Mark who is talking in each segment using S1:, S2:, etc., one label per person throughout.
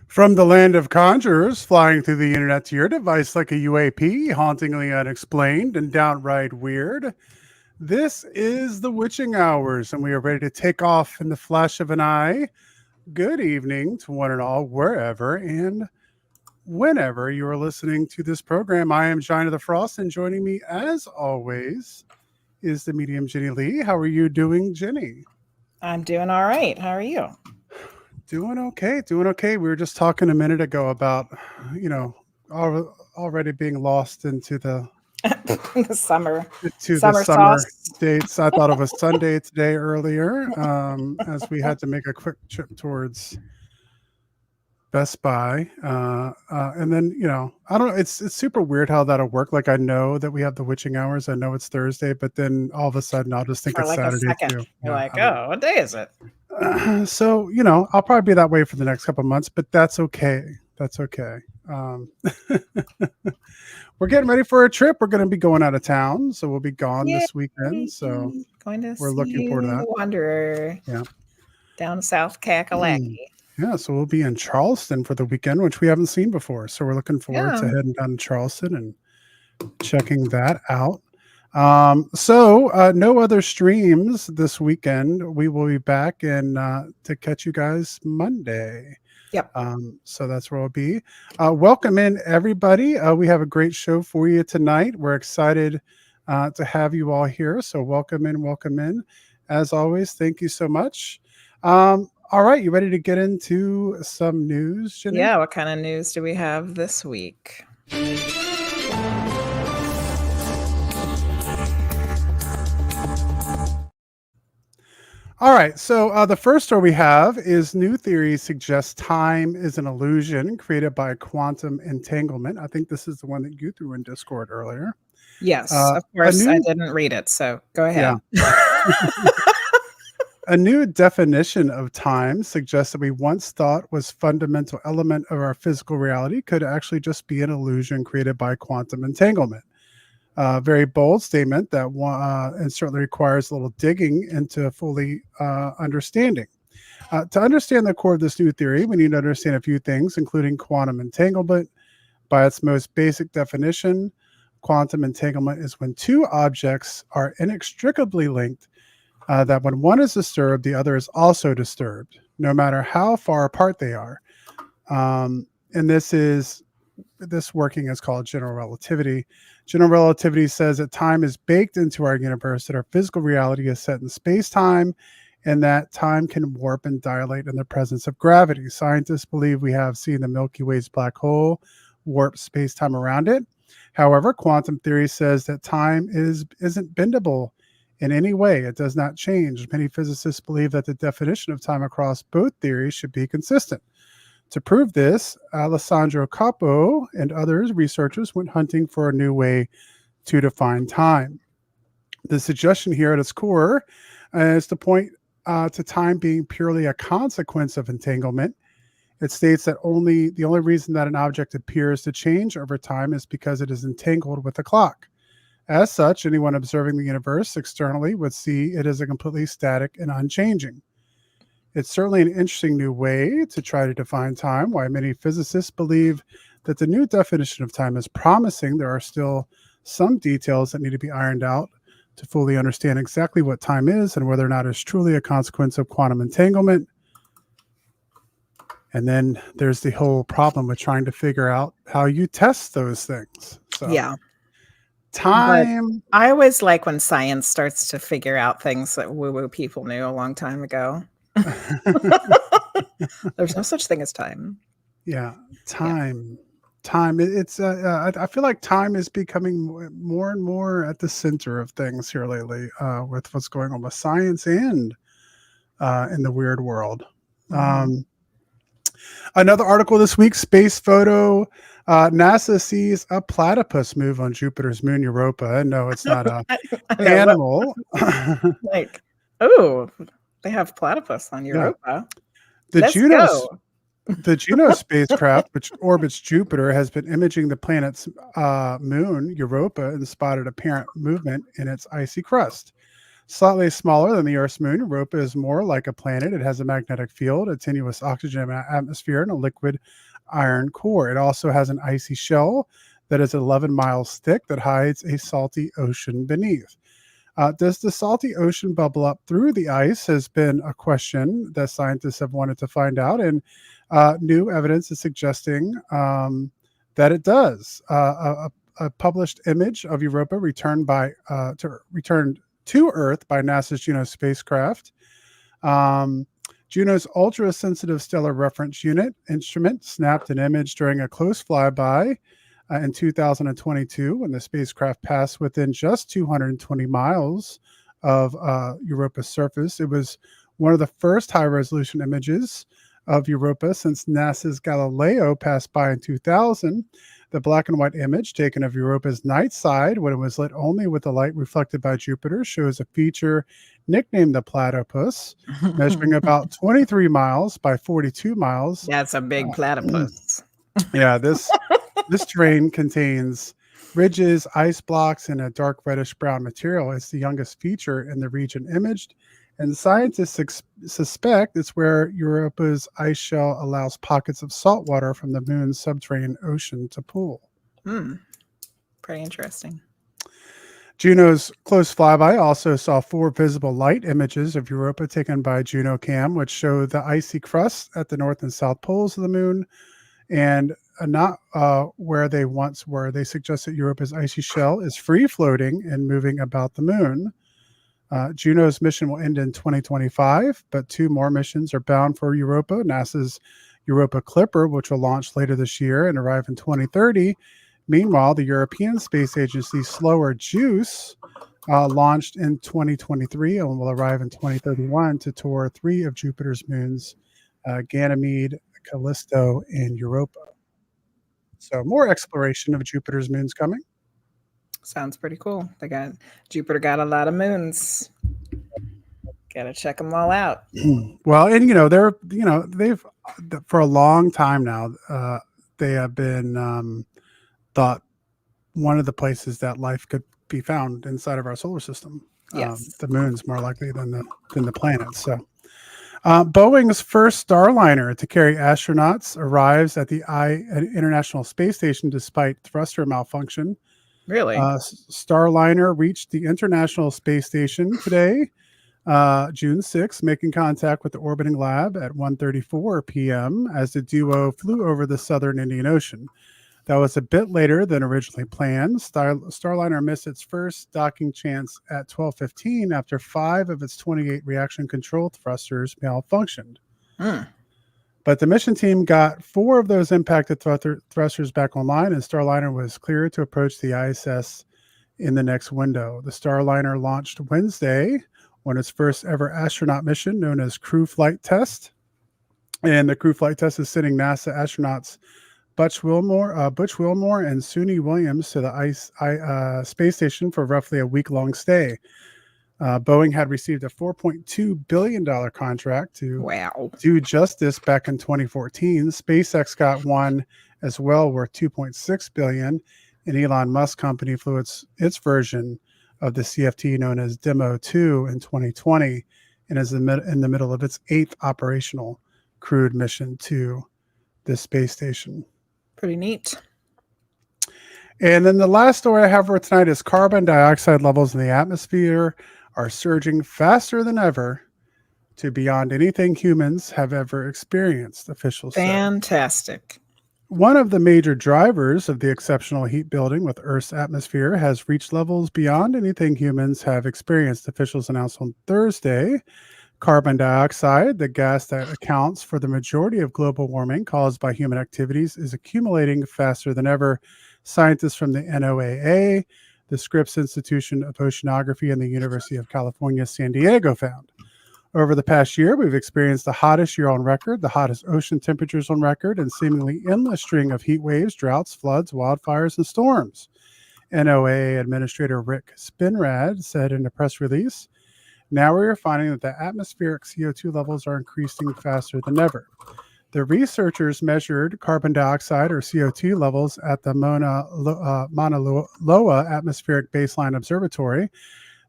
S1: From the land of conjurers, flying through the internet to your device like a UAP, hauntingly unexplained and downright weird. This is the witching hours, and we are ready to take off in the flash of an eye. Good evening to one and all, wherever and whenever you are listening to this program. I am Johnny the Frost, and joining me, as always, is the medium Jenny Lee. How are you doing, Jenny?
S2: I'm doing all right. How are you?
S1: Doing okay. Doing okay. We were just talking a minute ago about, already being lost into the
S2: The summer
S1: summer
S2: sauce.
S1: dates. I thought of a Sunday today earlier, as we had to make a quick trip towards Best Buy, and then I don't know. It's super weird how that'll work. Like I know that we have the witching hours. I know it's Thursday, but then all of a sudden I'll just think
S2: For
S1: it's
S2: like a
S1: Saturday
S2: second.
S1: too.
S2: You're
S1: Yeah,
S2: like,
S1: I don't know.
S2: oh, what day is it?
S1: So I'll probably be that way for the next couple of months, but that's okay. That's okay. Um, we're getting ready for a trip. We're going to be going out of town, so we'll be gone
S2: Yay.
S1: this weekend. So
S2: Going to
S1: we're looking
S2: see
S1: forward to that.
S2: the Wanderer
S1: Yeah.
S2: down South Kakalaki.
S1: Yeah, so we'll be in Charleston for the weekend, which we haven't seen before. So we're looking forward to
S2: Yeah.
S1: heading down to Charleston and checking that out. No other streams this weekend. We will be back and to catch you guys Monday.
S2: Yep.
S1: So that's where we'll be. Welcome in, everybody. We have a great show for you tonight. We're excited to have you all here. So welcome in, welcome in. As always, thank you so much. All right, you ready to get into some news, Jenny?
S2: Yeah. What kind of news do we have this week?
S1: All right, so the first story we have is new theory suggests time is an illusion created by quantum entanglement. I think this is the one that you threw in Discord earlier.
S2: Yes,
S1: Uh,
S2: of
S1: a
S2: course. I
S1: new,
S2: didn't read it, so go ahead.
S1: yeah, a new definition of time suggests that we once thought was fundamental element of our physical reality could actually just be an illusion created by quantum entanglement. Very bold statement that and certainly requires a little digging into fully understanding. To understand the core of this new theory, we need to understand a few things, including quantum entanglement. By its most basic definition, quantum entanglement is when two objects are inextricably linked, that when one is disturbed, the other is also disturbed, no matter how far apart they are. And this working is called general relativity. General relativity says that time is baked into our universe, that our physical reality is set in space-time, and that time can warp and dilate in the presence of gravity. Scientists believe we have seen the Milky Way's black hole warp space-time around it. However, quantum theory says that time isn't bendable in any way. It does not change. Many physicists believe that the definition of time across both theories should be consistent. To prove this, Alessandro Capo and others researchers went hunting for a new way to define time. The suggestion here at its core is to point to time being purely a consequence of entanglement. It states that the only reason that an object appears to change over time is because it is entangled with a clock. As such, anyone observing the universe externally would see it as a completely static and unchanging. It's certainly an interesting new way to try to define time. Why many physicists believe that the new definition of time is promising, there are still some details that need to be ironed out to fully understand exactly what time is and whether or not it's truly a consequence of quantum entanglement. And then there's the whole problem with trying to figure out how you test those things. So
S2: Yeah. But
S1: time,
S2: I always like when science starts to figure out things that woo-woo people knew a long time ago. There's no such thing as time.
S1: yeah,
S2: Yeah.
S1: time. It's I feel like time is becoming more and more at the center of things here lately, with what's going on with science and in the weird world.
S2: Mhm.
S1: Another article this week: space photo. NASA sees a platypus move on Jupiter's moon Europa. No, it's not a
S2: I know what,
S1: animal.
S2: like, oh, they have platypus on
S1: Yeah,
S2: Europa.
S1: the
S2: Let's
S1: Juno
S2: go.
S1: The Juno spacecraft, which orbits Jupiter, has been imaging the planet's moon, Europa, and spotted apparent movement in its icy crust. Slightly smaller than the Earth's moon, Europa is more like a planet. It has a magnetic field, a tenuous oxygen atmosphere, and a liquid iron core. It also has an icy shell that is 11 miles thick that hides a salty ocean beneath. Does the salty ocean bubble up through the ice has been a question that scientists have wanted to find out, and new evidence is suggesting that it does. A published image of Europa returned to Earth by NASA's Juno spacecraft. Juno's Ultra Sensitive Stellar Reference Unit instrument snapped an image during a close flyby in 2022 when the spacecraft passed within just 220 miles of Europa's surface. It was one of the first high-resolution images of Europa since NASA's Galileo passed by in 2000. The black and white image taken of Europa's night side when it was lit only with the light reflected by Jupiter shows a feature nicknamed the platypus, measuring about 23 miles by 42 miles.
S2: That's a big platypus.
S1: Yeah, this terrain contains ridges, ice blocks, and a dark reddish-brown material. It's the youngest feature in the region imaged, and scientists suspect it's where Europa's ice shell allows pockets of salt water from the moon's subterranean ocean to pool.
S2: Pretty interesting.
S1: Juno's close flyby also saw 4 visible light images of Europa taken by JunoCam, which show the icy crust at the north and south poles of the moon, and not where they once were. They suggest that Europa's icy shell is free-floating and moving about the moon. Juno's mission will end in 2025, but 2 more missions are bound for Europa. NASA's Europa Clipper, which will launch later this year and arrive in 2030. Meanwhile, the European Space Agency's Slower JUICE launched in 2023 and will arrive in 2031 to tour 3 of Jupiter's moons, Ganymede, Callisto, and Europa. So more exploration of Jupiter's moons coming.
S2: Sounds pretty cool. Jupiter got a lot of moons. Got to check them all out.
S1: Well, and they've for a long time now they have been thought one of the places that life could be found inside of our solar system.
S2: Yes.
S1: The moon's more likely than the planets. So Boeing's first Starliner to carry astronauts arrives at the International Space Station despite thruster malfunction.
S2: Really?
S1: Starliner reached the International Space Station today, June 6th, making contact with the orbiting lab at 1:34 p.m. as the duo flew over the southern Indian Ocean. That was a bit later than originally planned. Starliner missed its first docking chance at 12:15 after 5 of its 28 reaction control thrusters malfunctioned. But the mission team got 4 of those impacted thrusters back online, and Starliner was cleared to approach the ISS in the next window. The Starliner launched Wednesday on its first ever astronaut mission known as Crew Flight Test. And the Crew Flight Test is sending NASA astronauts Butch Wilmore and Suni Williams to the space station for roughly a week-long stay. Boeing had received a $4.2 billion contract to do just this back in 2014. SpaceX got one as well, worth $2.6 billion, and Elon Musk company flew its version of the CFT known as Demo 2 in 2020 and is in the middle of its 8th operational crewed mission to the space station.
S2: Pretty neat.
S1: And then the last story I have for tonight is carbon dioxide levels in the atmosphere are surging faster than ever to beyond anything humans have ever experienced, officials say.
S2: Fantastic.
S1: One of the major drivers of the exceptional heat building with Earth's atmosphere has reached levels beyond anything humans have experienced, officials announced on Thursday. Carbon dioxide, the gas that accounts for the majority of global warming caused by human activities, is accumulating faster than ever. Scientists from the NOAA, the Scripps Institution of Oceanography, and the University of California, San Diego found. Over the past year, we've experienced the hottest year on record, the hottest ocean temperatures on record, and seemingly endless string of heat waves, droughts, floods, wildfires, and storms. NOAA Administrator Rick Spinrad said in a press release, "Now we are finding that the atmospheric CO2 levels are increasing faster than ever." The researchers measured carbon dioxide or CO2 levels at the Mauna Loa Atmospheric Baseline Observatory.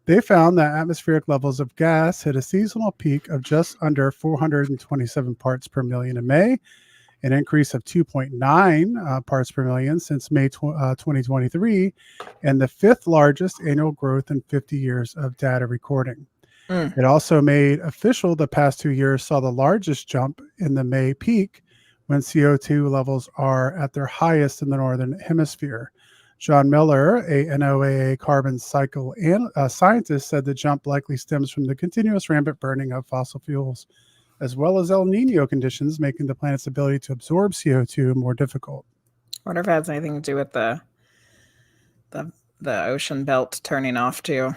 S1: They found that atmospheric levels of gas hit a seasonal peak of just under 427 parts per million in May, an increase of 2.9 parts per million since May 2023, and the fifth largest annual growth in 50 years of data recording. It also made official the past 2 years saw the largest jump in the May peak when CO2 levels are at their highest in the Northern Hemisphere. John Miller, a NOAA carbon cycle scientist, said the jump likely stems from the continuous rampant burning of fossil fuels, as well as El Nino conditions, making the planet's ability to absorb CO2 more difficult.
S2: I wonder if it has anything to do with the ocean belt turning off too.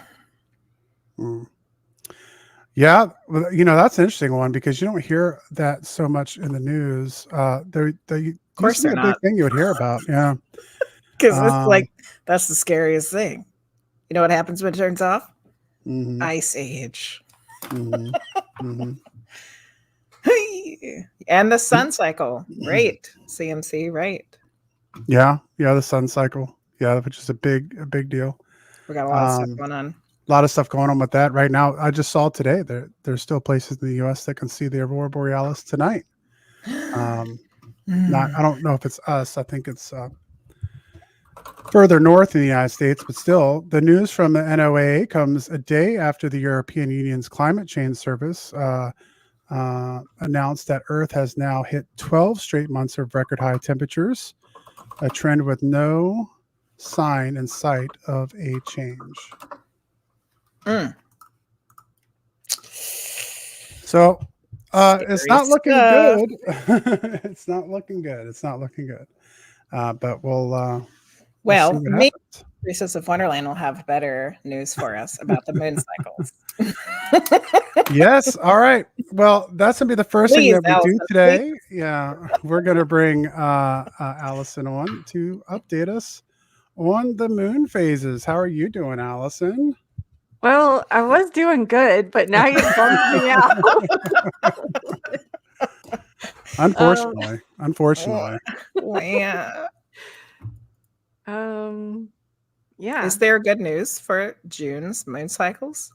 S1: Yeah, well, that's an interesting one because you don't hear that so much in the news. There used to be a big thing you would hear about. Yeah,
S2: because it's like that's the scariest thing. You know what happens when it turns off? Ice Age. And the sun cycle, right? CMC, right?
S1: Yeah, the sun cycle. Yeah, which is a big deal.
S2: We got a lot of stuff going on.
S1: A lot of stuff going on with that right now. I just saw today there's still places in the U.S. that can see the aurora borealis tonight. I don't know if it's us. I think it's further north in the United States, but still, the news from the NOAA comes a day after the European Union's Climate Change Service announced that Earth has now hit 12 straight months of record high temperatures, a trend with no sign in sight of a change. So it's not looking good. It's not looking good. But we'll
S2: well, maybe Priestess of Wonderland will have better news for us about the moon cycles.
S1: Yes. All right. Well, that's gonna be the first thing that we do today. Yeah, we're gonna bring Alyson on to update us on the moon phases. How are you doing, Alyson?
S3: Well, I was doing good, but now you bumped me out.
S1: Unfortunately.
S2: Yeah.
S3: Yeah.
S2: Is there good news for June's moon cycles?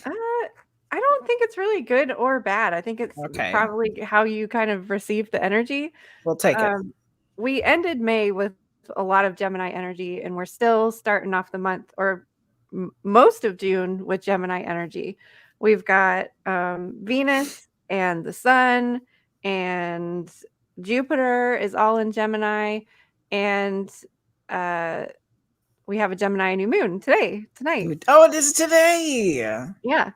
S3: I don't think it's really good or bad. I think it's probably how you kind of receive the energy.
S2: We'll take it.
S3: We ended May with a lot of Gemini energy, and we're still starting off the month or most of June with Gemini energy. We've got Venus and the sun and Jupiter is all in Gemini, and we have a Gemini new moon tonight.
S2: Oh, it is today.
S3: Yeah.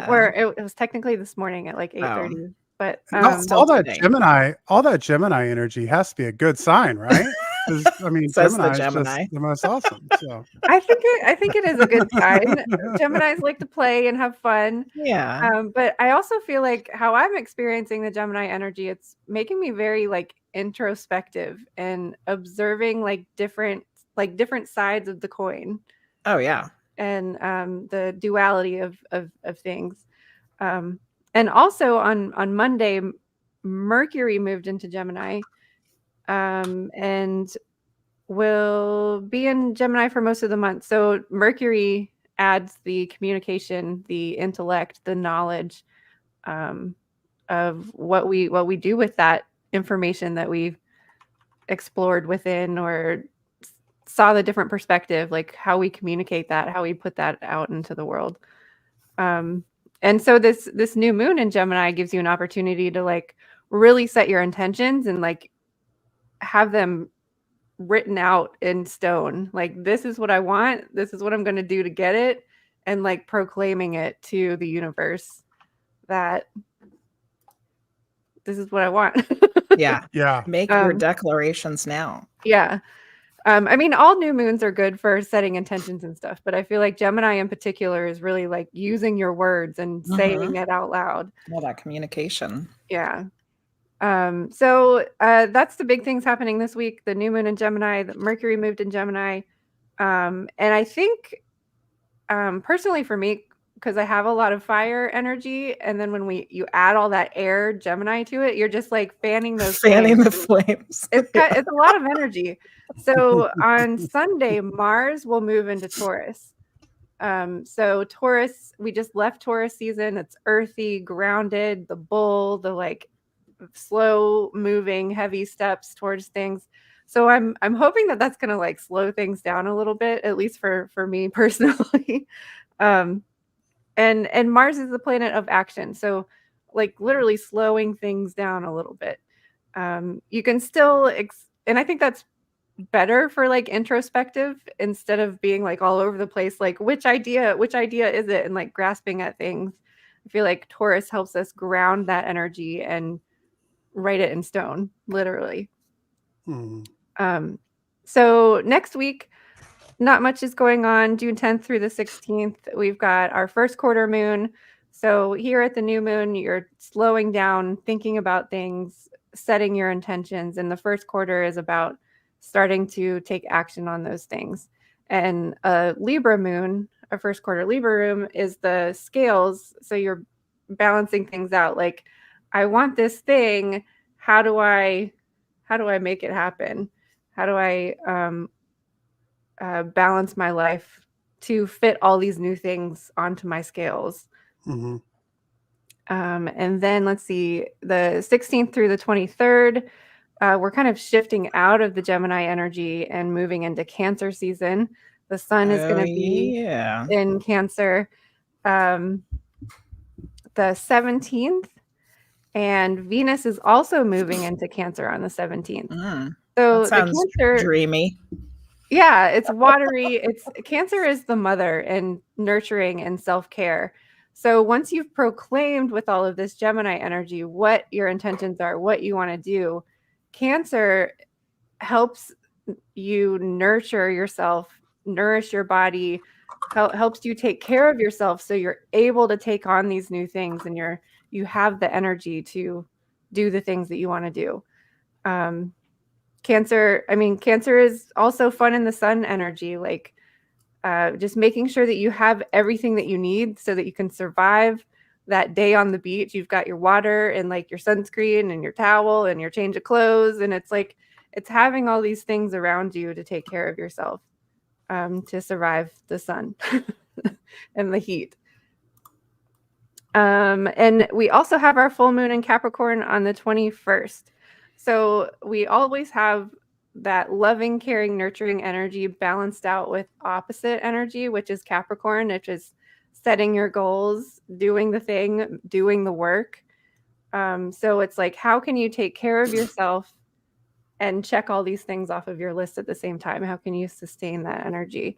S3: Where it was technically this morning at like 8:30. But
S1: all that Gemini energy has to be a good sign, right? I mean, Gemini is just the most awesome. So
S3: I think it is a good sign. Geminis like to play and have fun.
S2: Yeah.
S3: But I also feel like how I'm experiencing the Gemini energy, it's making me very like introspective and observing like different sides of the coin.
S2: Oh yeah.
S3: And the duality of things. And also on Monday, Mercury moved into Gemini, and will be in Gemini for most of the month. So Mercury adds the communication, the intellect, the knowledge of what we do with that information that we've explored within or saw the different perspective, like how we communicate that, how we put that out into the world. And so this new moon in Gemini gives you an opportunity to like really set your intentions and like have them written out in stone. Like, this is what I want. This is what I'm going to do to get it. And like proclaiming it to the universe that this is what I want.
S2: Yeah.
S1: Yeah.
S2: Make your declarations now.
S3: Yeah. I mean, all new moons are good for setting intentions and stuff, but I feel like Gemini in particular is really like using your words and saying it out loud.
S2: Well, that communication.
S3: Yeah. So that's the big things happening this week. The new moon in Gemini, the Mercury moved in Gemini. And I think personally for me, because I have a lot of fire energy, and then when you add all that air Gemini to it, you're just like fanning the flames. It's a lot of energy. So on Sunday, Mars will move into Taurus. So Taurus, we just left Taurus season. It's earthy, grounded, the bull, the like slow moving, heavy steps towards things. So I'm hoping that that's going to like slow things down a little bit, at least for me personally. And Mars is the planet of action. So like literally slowing things down a little bit. You can still, and I think that's better for like introspective instead of being like all over the place, like which idea is it, and like grasping at things. I feel like Taurus helps us ground that energy and write it in stone, literally. So next week, not much is going on. June 10th through the 16th, we've got our first quarter moon. So here at the new moon, you're slowing down, thinking about things, setting your intentions. And the first quarter is about starting to take action on those things. And a Libra moon, a first quarter Libra moon, is the scales. So you're balancing things out. Like, I want this thing. How do I make it happen? How do I balance my life to fit all these new things onto my scales? And then let's see, the 16th through the 23rd, we're kind of shifting out of the Gemini energy and moving into Cancer season. The sun is going to be in Cancer the 17th, and Venus is also moving into Cancer on the 17th. So
S2: that sounds
S3: the Cancer,
S2: dreamy.
S3: Yeah, it's watery. Cancer is the mother and nurturing and self-care. So once you've proclaimed with all of this Gemini energy what your intentions are, what you want to do, Cancer helps you nurture yourself, nourish your body, helps you take care of yourself so you're able to take on these new things, and you have the energy to do the things that you want to do. Cancer is also fun in the sun energy, like just making sure that you have everything that you need so that you can survive that day on the beach. You've got your water and like your sunscreen and your towel and your change of clothes. And it's like, it's having all these things around you to take care of yourself, to survive the sun and the heat. And we also have our full moon in Capricorn on the 21st. So we always have that loving, caring, nurturing energy balanced out with opposite energy, which is Capricorn, which is setting your goals, doing the thing, doing the work. So it's like, how can you take care of yourself and check all these things off of your list at the same time? How can you sustain that energy?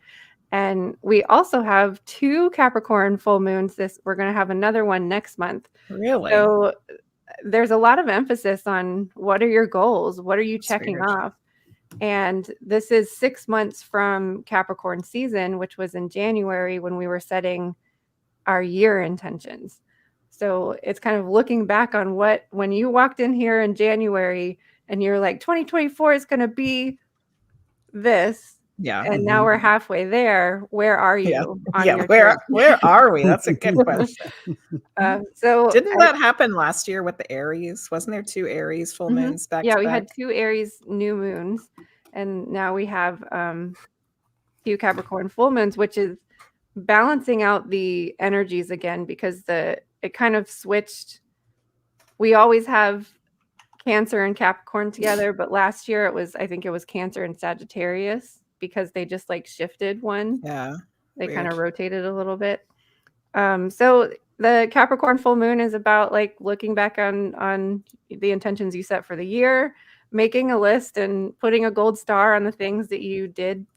S3: And we also have 2 Capricorn full moons. We're going to have another one next month.
S2: Really?
S3: So there's a lot of emphasis on what are your goals? What are you checking off? And this is 6 months from Capricorn season, which was in January when we were setting our year intentions. So it's kind of looking back on when you walked in here in January and you're like, 2024 is going to be this.
S2: Yeah.
S3: And now we're halfway there. Where are you?
S2: Where are we? That's a good question.
S3: So
S2: didn't that happen last year with the Aries? Wasn't there 2 Aries full moons back to back?
S3: Yeah, we had 2 Aries new moons, and now we have few Capricorn full moons, which is balancing out the energies again, because it kind of switched. We always have Cancer and Capricorn together, but last year I think it was Cancer and Sagittarius, because they just like shifted one.
S2: Yeah.
S3: They kind of rotated a little bit. So the Capricorn full moon is about like looking back on the intentions you set for the year, making a list and putting a gold star on the things that you did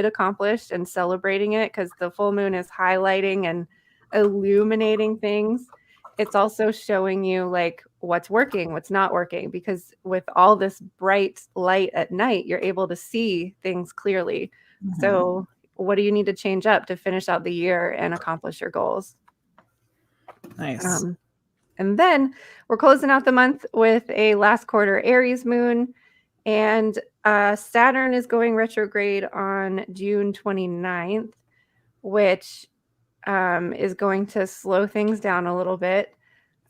S3: accomplish, and celebrating it, because the full moon is highlighting and illuminating things. It's also showing you like what's working, what's not working, because with all this bright light at night, you're able to see things clearly. Mm-hmm. So what do you need to change up to finish out the year and accomplish your goals?
S2: Nice.
S3: And then we're closing out the month with a last quarter Aries moon, and Saturn is going retrograde on June 29th, which is going to slow things down a little bit.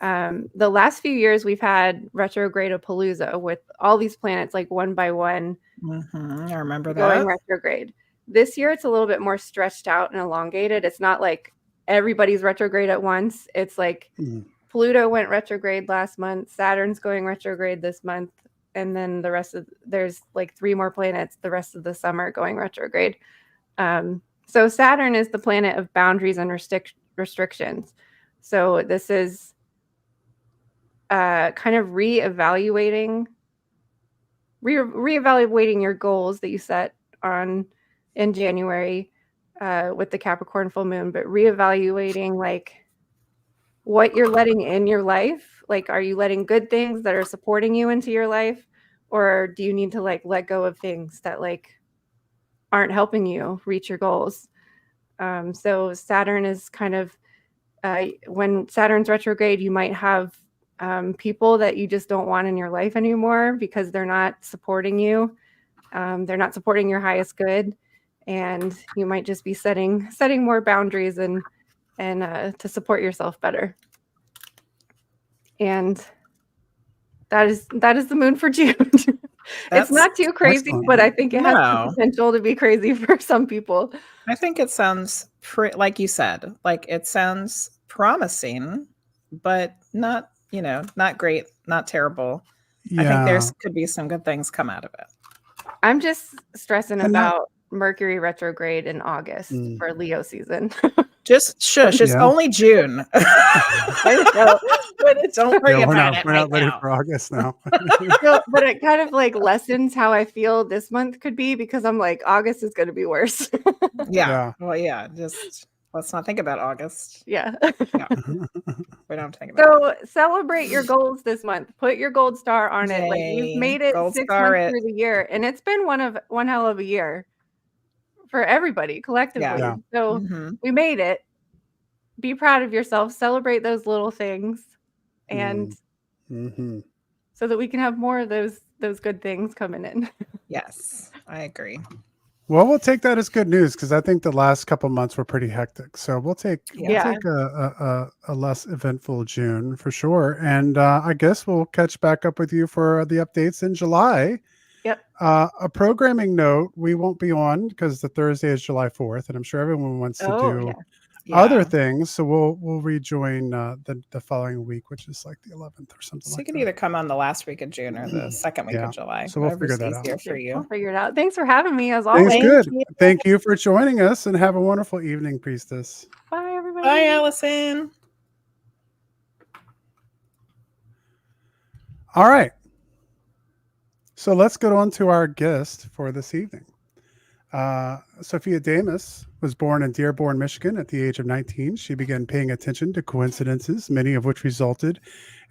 S3: The last few years we've had retrograde-a-palooza with all these planets like one by one.
S2: Mm-hmm. I remember
S3: going
S2: that.
S3: retrograde. This year, it's a little bit more stretched out and elongated. It's not like everybody's retrograde at once. It's like Pluto went retrograde last month, Saturn's going retrograde this month, and then the rest of there's like 3 more planets the rest of the summer going retrograde. So Saturn is the planet of boundaries and restrictions. So this is kind of reevaluating your goals that you set on in January with the Capricorn full moon, but reevaluating like what you're letting in your life. Like, are you letting good things that are supporting you into your life, or do you need to like let go of things that like aren't helping you reach your goals? So Saturn is kind of when Saturn's retrograde, you might have people that you just don't want in your life anymore because they're not supporting you. They're not supporting your highest good, and you might just be setting more boundaries and to support yourself better. And that is the moon for June. It's not too crazy,
S1: excellent.
S3: but I think it has the
S2: No.
S3: potential to be crazy for some people.
S2: I think it sounds like you said, like it sounds promising, but not, not great, not terrible. I think
S1: Yeah.
S2: could be some good things come out of it.
S3: I'm just stressing
S1: And that-
S3: about Mercury retrograde in August for Leo season.
S2: Just shush. It's
S1: Yeah.
S2: only June.
S3: I know, but it's
S2: Don't worry
S1: Yeah,
S2: about it
S1: we're
S2: right
S1: not ready
S2: now.
S1: for August now.
S3: but it kind of like lessens how I feel this month could be, because I'm like, August is going to be worse.
S2: Yeah. Well, yeah. Just let's not think about August.
S3: Yeah.
S2: Yeah. We don't think about it.
S3: So celebrate your goals this month. Put your gold star on it. Like,
S2: Yay.
S3: you've made it
S2: Gold
S3: 6
S2: star
S3: months
S2: it.
S3: through the year, and it's been one hell of a year for everybody collectively.
S1: Yeah.
S3: So
S2: Mhm.
S3: we made it. Be proud of yourself. Celebrate those little things, and so that we can have more of those good things coming in.
S2: Yes, I agree.
S1: Well, we'll take that as good news, because I think the last couple months were pretty hectic. So we'll take a less eventful June for sure. And I guess we'll catch back up with you for the updates in July.
S3: Yep.
S1: A programming note: we won't be on because the Thursday is July 4th, and I'm sure everyone wants to do other things. So we'll rejoin the following week, which is like the 11th or something
S2: So you
S1: like
S2: can
S1: that.
S2: either come on the last week of June or the second week of July.
S1: So we'll
S2: Whatever's
S1: figure that out.
S2: easier for you.
S3: I'll figure it out. Thanks for having me, as always.
S1: Thanks, good. Thank you for joining us, and have a wonderful evening, Priestess.
S3: Bye, everybody.
S2: Bye, Alyson.
S1: All right. So let's get on to our guest for this evening. Sophia Demas was born in Dearborn, Michigan at the age of 19. She began paying attention to coincidences, many of which resulted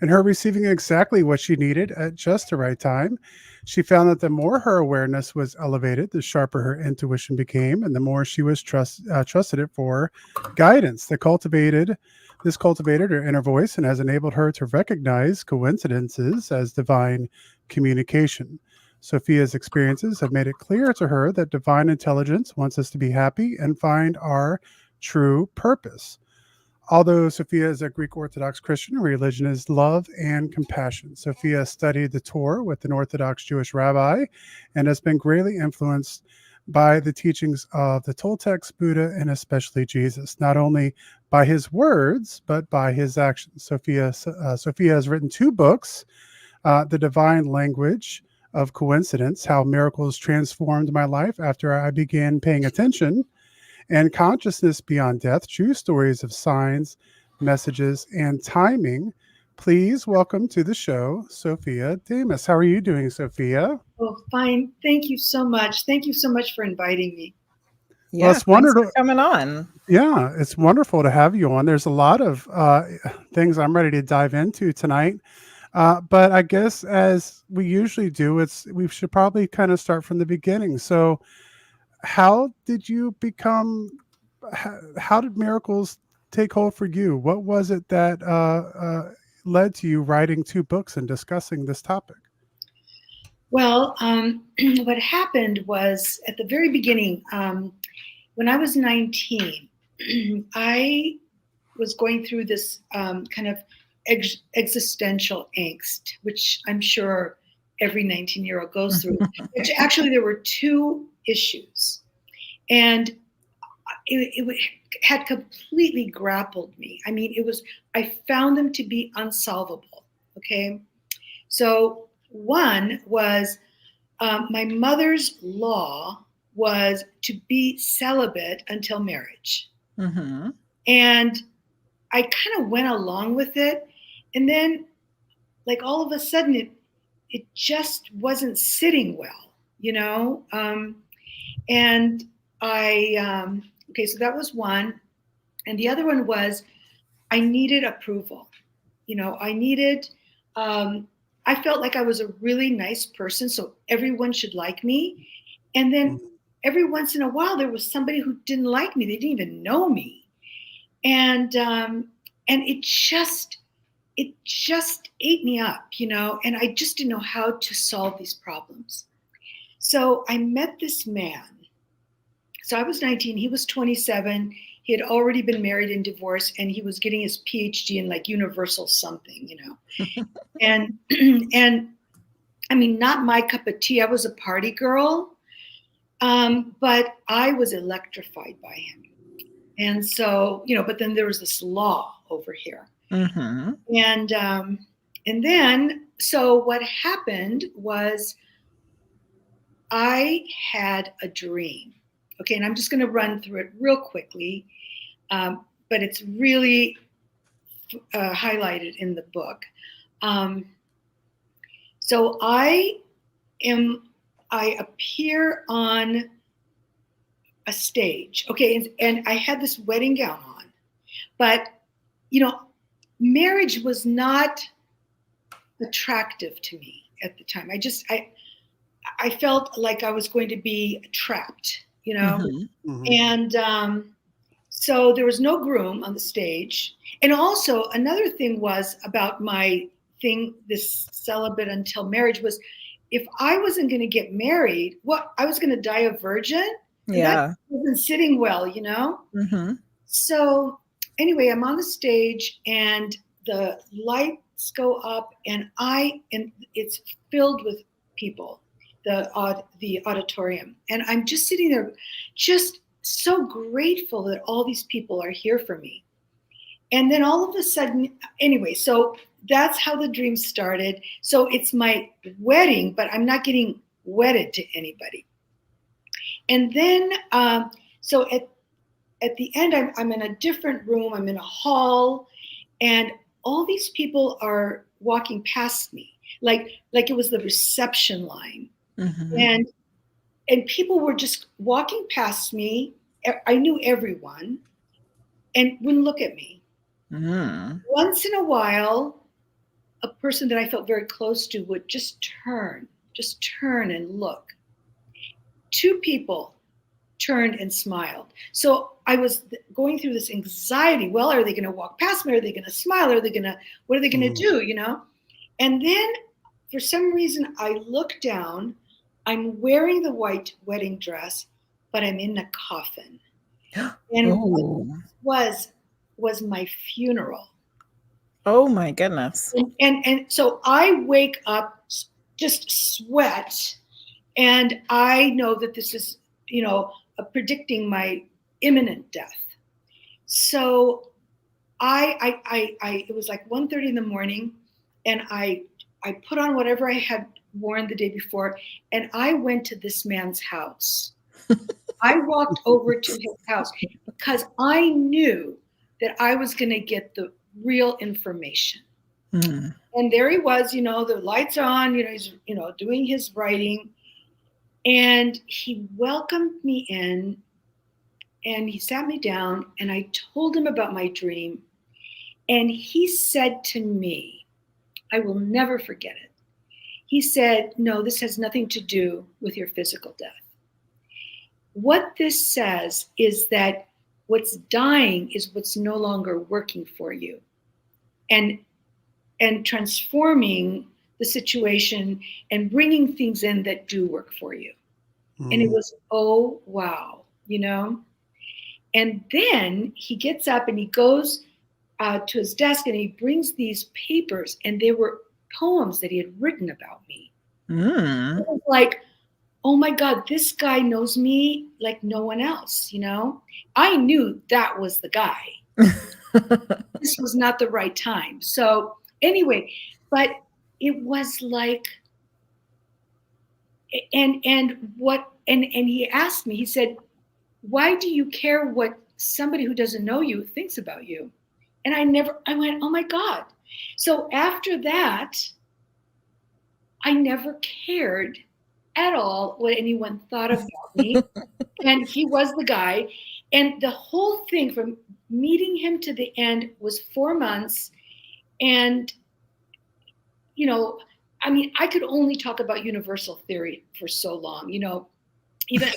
S1: in her receiving exactly what she needed at just the right time. She found that the more her awareness was elevated, the sharper her intuition became, and the more she was trusted it for guidance. This cultivated her inner voice and has enabled her to recognize coincidences as divine communication. Sophia's experiences have made it clear to her that divine intelligence wants us to be happy and find our true purpose. Although Sophia is a Greek Orthodox Christian, her religion is love and compassion. Sophia studied the Torah with an Orthodox Jewish rabbi and has been greatly influenced by the teachings of the Toltecs, Buddha, and especially Jesus, not only by his words, but by his actions. Sophia has written 2 books, The Divine Language of Coincidence, How Miracles Transformed My Life After I Began Paying Attention, and Consciousness Beyond Death, True Stories of Signs, Messages, and Timing. Please welcome to the show, Sophia Demas. How are you doing, Sophia?
S4: Oh, fine. Thank you so much. Thank you so much for inviting me.
S2: Yeah,
S1: Well, it's wonderful
S2: thanks for coming on.
S1: Yeah, it's wonderful to have you on. There's a lot of things I'm ready to dive into tonight. But I guess, as we usually do, we should probably kind of start from the beginning. So how did you become, how did miracles take hold for you? What was it that led to you writing 2 books and discussing this topic?
S4: Well, what happened was, at the very beginning, when I was 19, I was going through this kind of existential angst, which I'm sure every 19-year-old goes through. Which actually, there were 2 issues. And it had completely grappled me. I mean, I found them to be unsolvable. Okay. So one was my mother's law was to be celibate until marriage.
S2: Mm-hmm.
S4: And I kind of went along with it. And then, like, all of a sudden, it just wasn't sitting well, you know? And okay, so that was one. And the other one was I needed approval. You know, I felt like I was a really nice person, so everyone should like me. And then every once in a while, there was somebody who didn't like me. They didn't even know me. And it just ate me up, you know, and I just didn't know how to solve these problems. So I met this man. So I was 19, he was 27. He had already been married and divorced, and he was getting his PhD in like universal something, you know. and I mean, not my cup of tea. I was a party girl, but I was electrified by him. And so, you know, but then there was this law over here.
S2: Mm-hmm.
S4: And then, so what happened was I had a dream. Okay, and I'm just going to run through it real quickly, but it's really highlighted in the book. So I appear on a stage. Okay, and I had this wedding gown on, but you know, marriage was not attractive to me at the time. I felt like I was going to be trapped, you know.
S2: Mm-hmm.
S4: And so there was no groom on the stage. And also another thing was about my thing, this celibate until marriage, was if I wasn't going to get married, I was going to die a virgin.
S2: Yeah.
S4: That wasn't sitting well, you know.
S2: Mm-hmm.
S4: So anyway, I'm on the stage and the lights go up and it's filled with people, the auditorium. And I'm just sitting there, just so grateful that all these people are here for me. And then all of a sudden, anyway, so that's how the dream started. So it's my wedding, but I'm not getting wedded to anybody. And then, so at the end, I'm in a different room. I'm in a hall, and all these people are walking past me, like it was the reception line.
S2: Mm-hmm.
S4: And people were just walking past me. I knew everyone, and wouldn't look at me.
S2: Mm-hmm.
S4: Once in a while, a person that I felt very close to would just turn and look. Two people turned and smiled. So I was going through this anxiety. Well, are they going to walk past me? Are they going to smile? What are they going to do? You know? And then for some reason, I look down. I'm wearing the white wedding dress, but I'm in a coffin. And what was my funeral.
S2: Oh my goodness.
S4: And so I wake up, just sweat, and I know that this is, you know, predicting my imminent death. So it was like 1:30 in the morning, and I put on whatever I had worn the day before, and I went to this man's house. I walked over to his house because I knew that I was going to get the real information.
S2: Mm-hmm.
S4: And there he was, you know, the lights are on, you know, he's, you know, doing his writing. And he welcomed me in, and he sat me down, and I told him about my dream. And he said to me, I will never forget it. He said, no, this has nothing to do with your physical death. What this says is that what's dying is what's no longer working for you, and transforming the situation and bringing things in that do work for you. And it was, oh, wow, you know? And then he gets up and he goes to his desk and he brings these papers, and they were poems that he had written about me.
S2: Mm.
S4: It was like, oh my God, this guy knows me like no one else, you know? I knew that was the guy. This was not the right time. So anyway, but it was like, and he asked me, he said, why do you care what somebody who doesn't know you thinks about you? And I went, oh my God. So after that, I never cared at all what anyone thought about me. And he was the guy. And the whole thing from meeting him to the end was 4 months. And, you know, I mean, I could only talk about universal theory for so long, you know, even,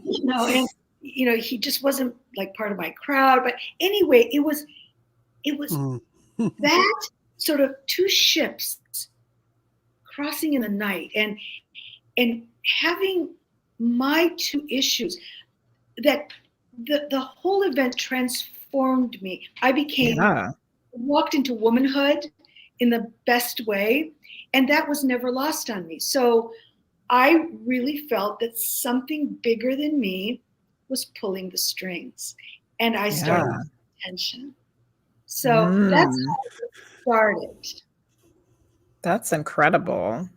S4: you know, and, you know, he just wasn't like part of my crowd. But anyway, it was that sort of two ships crossing in the night and having my two issues, that the whole event transformed me. I walked into womanhood in the best way, and that was never lost on me. So I really felt that something bigger than me was pulling the strings, and I started paying attention. So that's how it started.
S2: That's incredible.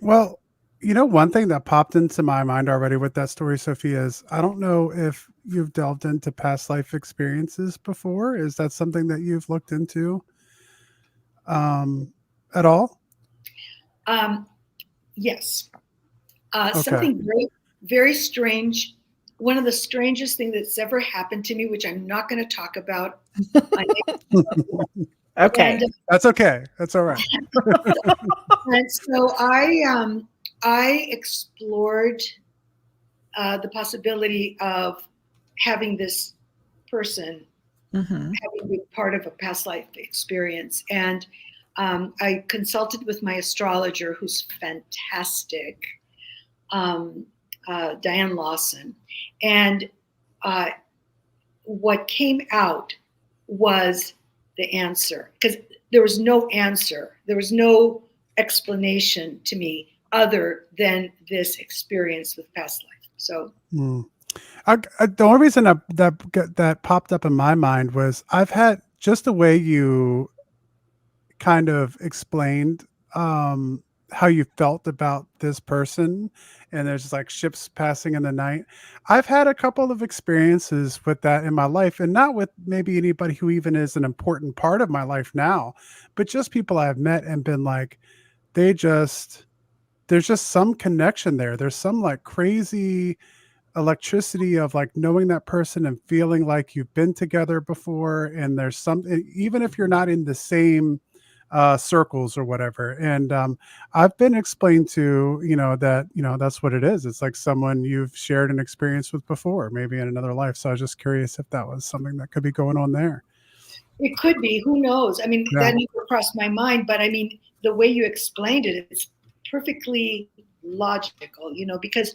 S1: Well, you know, one thing that popped into my mind already with that story, Sophia, is I don't know if you've delved into past life experiences before. Is that something that you've looked into at all?
S4: Yes.
S1: Okay.
S4: Something very, very strange. One of the strangest things that's ever happened to me, which I'm not going to talk about.
S2: Okay.
S4: And,
S1: That's okay. That's all right.
S4: and so I explored the possibility of having this person having been part of a past life experience. And I consulted with my astrologer, who's fantastic, Diane Lawson. And what came out was the answer, because there was no answer. There was no explanation to me other than this experience with past life. So
S1: the only reason that popped up in my mind was I've had just the way you kind of explained how you felt about this person, and there's just like ships passing in the night. I've had a couple of experiences with that in my life, and not with maybe anybody who even is an important part of my life now, but just people I've met and been like, there's just some connection there. There's some like crazy electricity of like knowing that person and feeling like you've been together before. And there's some, even if you're not in the same circles or whatever. And I've been explained to, that, that's what it is. It's like someone you've shared an experience with before, maybe in another life. So I was just curious if that was something that could be going on there.
S4: it could be, who knows? I mean, that never crossed my mind, but I mean, the way you explained it, it's perfectly logical, because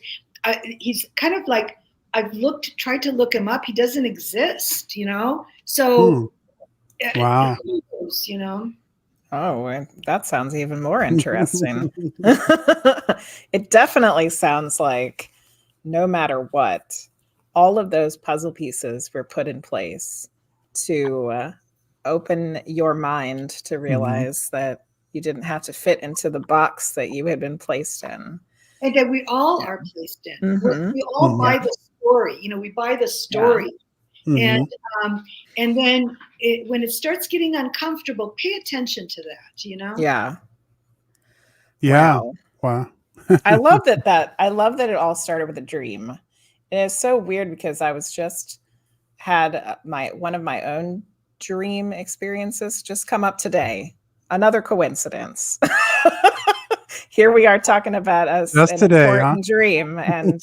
S4: he's kind of like, I've tried to look him up. He doesn't exist, so
S1: Wow.
S4: who knows,
S2: Oh, that sounds even more interesting. It definitely sounds like no matter what, all of those puzzle pieces were put in place to open your mind to realize that you didn't have to fit into the box that you had been placed in.
S4: And that we all are placed in. We all buy the story. We buy the story. And then when it starts getting uncomfortable, pay attention to that,
S2: Yeah.
S1: Wow.
S2: I love that it all started with a dream. And it's so weird because I was just had one of my own dream experiences just come up today. Another coincidence. Here we are talking about an important dream. And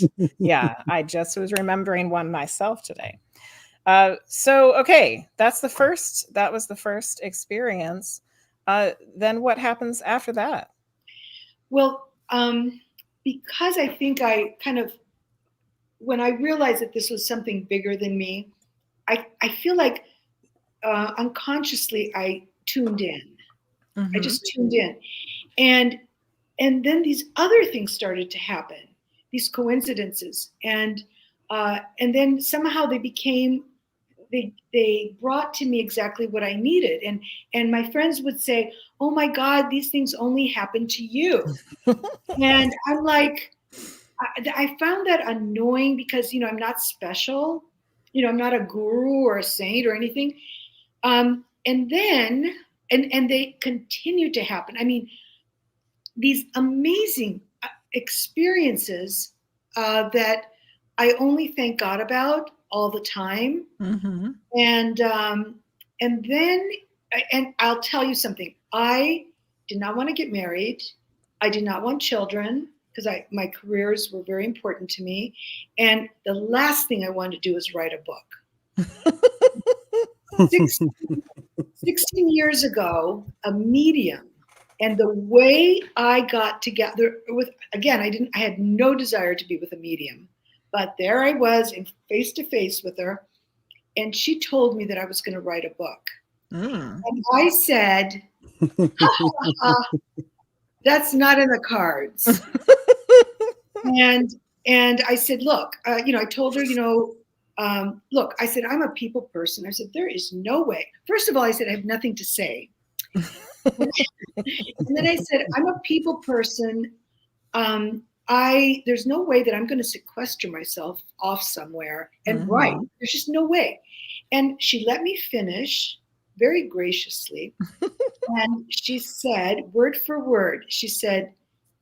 S2: I just was remembering one myself today. Okay, that was the first experience. Then what happens after that?
S4: Well, because I think I kind of, when I realized that this was something bigger than me, I feel like unconsciously I tuned in. I just tuned in. And then these other things started to happen, these coincidences, and then somehow they brought to me exactly what I needed. And my friends would say, "Oh my God, these things only happen to you." And I'm like, I found that annoying because, I'm not special. I'm not a guru or a saint or anything. And then, and they continue to happen. I mean, these amazing experiences that I only thank God about all the time.
S2: Mm-hmm.
S4: And then, and I'll tell you something. I did not want to get married. I did not want children because my careers were very important to me. And the last thing I wanted to do was write a book. 16 years ago, a medium, and the way I got together with, again, I had no desire to be with a medium, but there I was in face to face with her. And she told me that I was going to write a book. And I said, that's not in the cards. And I said, look, I told her, look, I said, I'm a people person. I said, there is no way. First of all, I said, I have nothing to say. And then I said, I'm a people person. There's no way that I'm going to sequester myself off somewhere and write. There's just no way. And she let me finish very graciously. And she said, word for word, she said,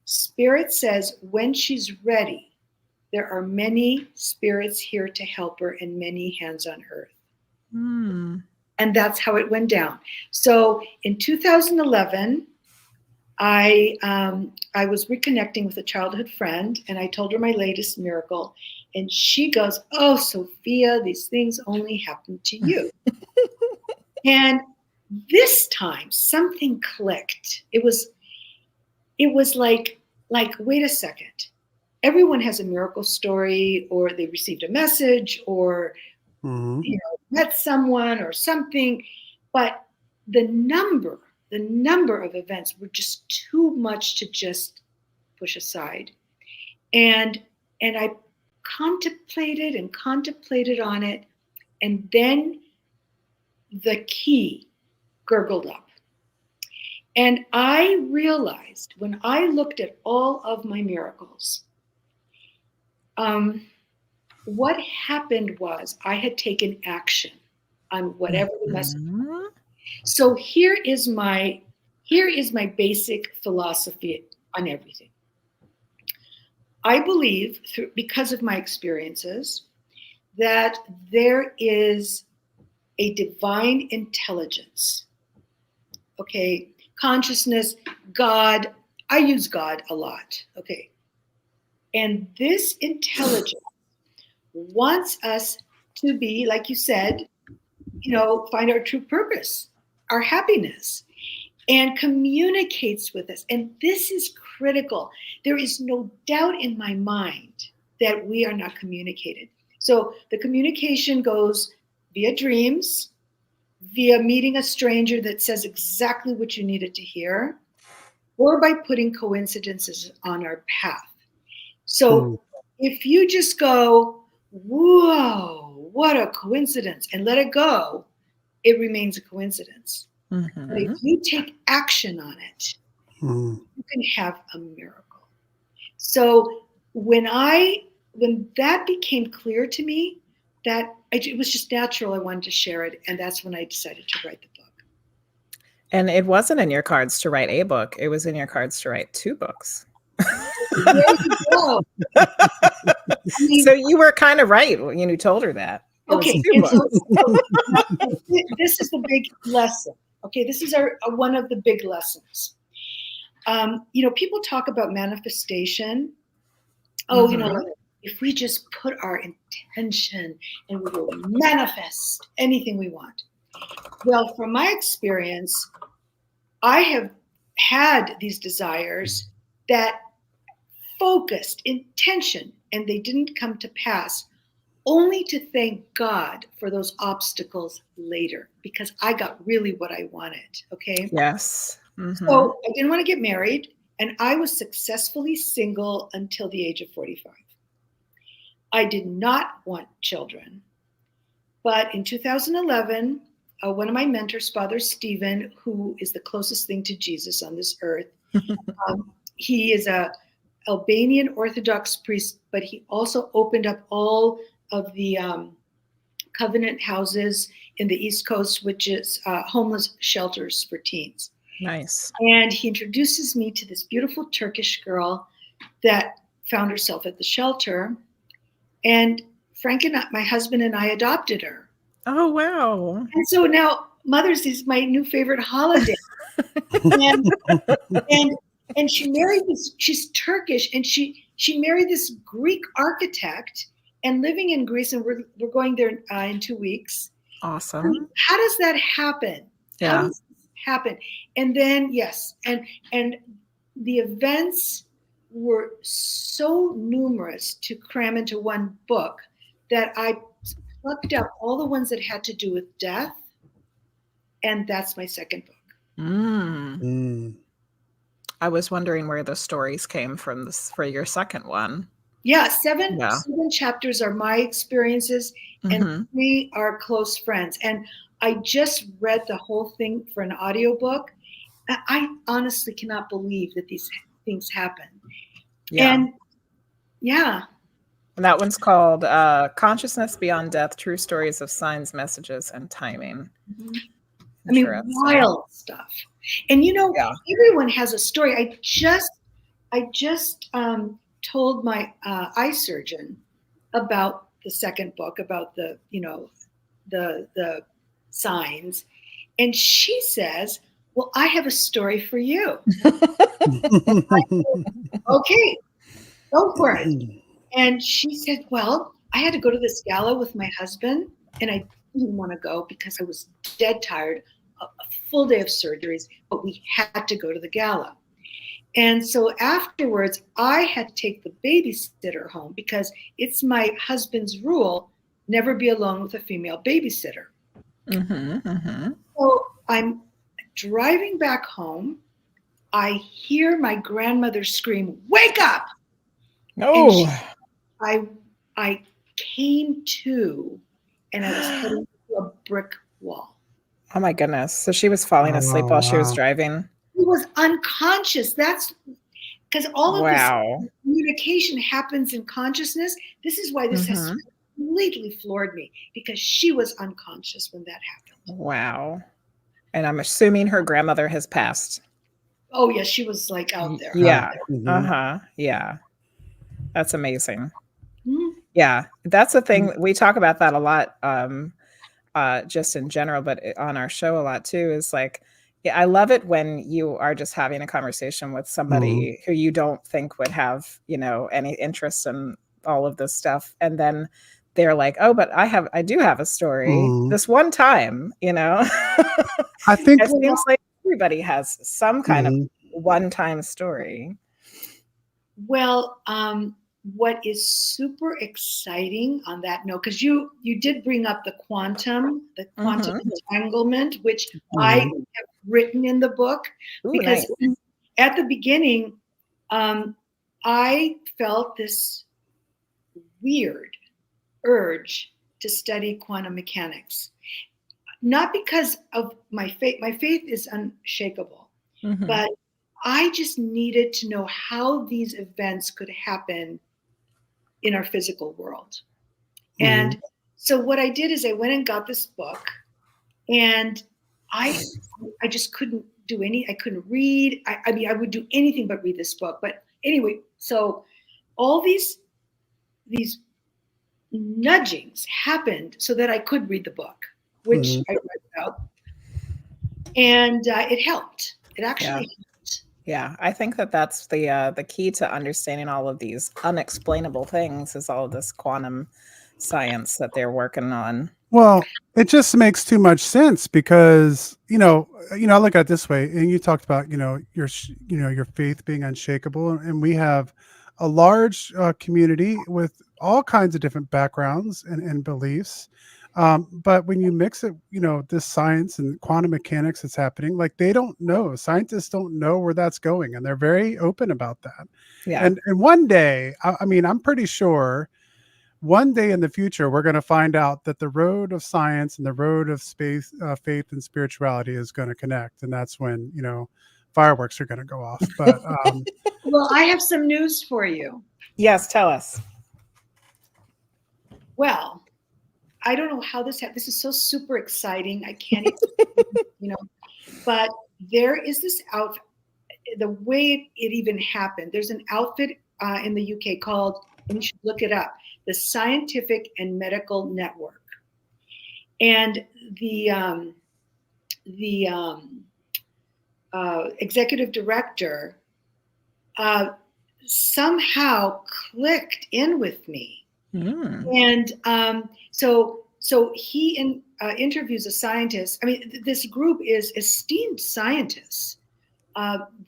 S4: Spirit says when she's ready, there are many spirits here to help her and many hands on earth. And that's how it went down. So in 2011, I was reconnecting with a childhood friend, and I told her my latest miracle, and she goes, "Oh, Sophia, these things only happen to you." And this time, something clicked. It was like, wait a second. Everyone has a miracle story, or they received a message, or met someone or something, but the number of events were just too much to just push aside. And I contemplated on it, and then the key gurgled up. And I realized when I looked at all of my miracles, what happened was I had taken action on whatever the message was. So here is my basic philosophy on everything. I believe, because of my experiences, that there is a divine intelligence. Okay, consciousness, God. I use God a lot. Okay, and this intelligence wants us to be, like you said, find our true purpose, our happiness, and communicates with us. And this is critical. There is no doubt in my mind that we are not communicated. So the communication goes via dreams, via meeting a stranger that says exactly what you needed to hear, or by putting coincidences on our path. So if you just go, whoa, what a coincidence, and let it go, it remains a coincidence. But if you take action on it, you can have a miracle. So when that became clear to me, that it was just natural. I wanted to share it, and that's when I decided to write the book.
S2: And it wasn't in your cards to write a book; it was in your cards to write 2 books.
S4: There you go.
S2: So you were kind of right when you told her that.
S4: Okay, and so this is the big lesson. Okay, this is one of the big lessons. People talk about manifestation. If we just put our intention and we will manifest anything we want. Well, from my experience, I have had these desires that focused intention, and they didn't come to pass, only to thank God for those obstacles later, because I got really what I wanted. Okay.
S2: Yes.
S4: So I didn't want to get married, And I was successfully single until the age of 45. I did not want children. But in 2011, one of my mentors, Father Stephen, who is the closest thing to Jesus on this earth, he is a Albanian Orthodox priest, but he also opened up all of the covenant houses in the East Coast, which is homeless shelters for teens.
S2: Nice.
S4: And he introduces me to this beautiful Turkish girl that found herself at the shelter. And Frank and my husband and I adopted her.
S2: Oh, wow.
S4: And so now Mother's Day is my new favorite holiday. and she married this, she's Turkish, and she married this Greek architect and living in Greece, and we're going there in 2 weeks.
S2: Awesome.
S4: I mean, how does that happen?
S2: Yeah.
S4: How does this happen? And then, yes, and the events were so numerous to cram into one book that I plucked out all the ones that had to do with death, and that's my second book.
S2: I was wondering where the stories came from for your second one.
S4: Yeah, seven chapters are my experiences, and 3 are close friends. And I just read the whole thing for an audiobook. I honestly cannot believe that these things happen.
S2: Yeah.
S4: And yeah.
S2: And that one's called Consciousness Beyond Death, True Stories of Signs, Messages, and Timing.
S4: I mean, wild stuff. And everyone has a story. I just told my eye surgeon about the second book, about the signs, and she says, "Well, I have a story for you." Okay, go for it. And she said, "Well, I had to go to this gala with my husband, and I didn't want to go because I was dead tired, a full day of surgeries, but we had to go to the gala. And so afterwards, I had to take the babysitter home because it's my husband's rule, never be alone with a female babysitter." So I'm driving back home. I hear my grandmother scream, "Wake up!"
S2: Oh.
S4: I came to, and I was heading to a brick wall.
S2: Oh my goodness. So she was falling asleep while she was driving?
S4: He was unconscious. That's because all of this communication happens in consciousness. This is why this has completely floored me, because she was unconscious when that happened.
S2: Wow. And I'm assuming her grandmother has passed.
S4: Oh, yes. She was like out there.
S2: Yeah.
S4: Out there.
S2: Yeah. That's amazing.
S4: Mm-hmm.
S2: Yeah. That's the thing. We talk about that a lot, just in general, but on our show a lot too, is like, yeah, I love it when you are just having a conversation with somebody who you don't think would have, any interest in all of this stuff. And then they're like, "Oh, but I do have a story this one time,"
S1: I think
S2: it seems like everybody has some kind of one-time story.
S4: Well, what is super exciting on that note, because you did bring up the quantum entanglement, which I have written in the book.
S2: Ooh,
S4: because
S2: nice.
S4: At the beginning, I felt this weird urge to study quantum mechanics. Not because of my faith. My faith is unshakable, but I just needed to know how these events could happen in our physical world. And so what I did is I went and got this book, and I just couldn't do I couldn't read. I mean, I would do anything but read this book. But anyway, so all these nudgings happened so that I could read the book, which I read about. And it helped. It actually helped.
S2: Yeah, I think that's the key to understanding all of these unexplainable things is all of this quantum science that they're working on.
S1: Well, it just makes too much sense because, I look at it this way, and you talked about, your faith being unshakable, and we have a large community with all kinds of different backgrounds and beliefs. But when you mix it, this science and quantum mechanics that's happening, like they don't know. Scientists don't know where that's going, and they're very open about that.
S2: Yeah.
S1: And one day, I mean, I'm pretty sure one day in the future, we're going to find out that the road of science and the road of space, faith, and spirituality is going to connect, and that's when fireworks are going to go off. But
S4: Well, I have some news for you.
S2: Yes, tell us.
S4: Well, I don't know how this happened. This is so super exciting. I can't even, but there is this outfit. The way it even happened, there's an outfit in the UK called, and you should look it up, the Scientific and Medical Network. And the executive director somehow clicked in with me. And so he interviews a scientist. I mean, this group is esteemed scientists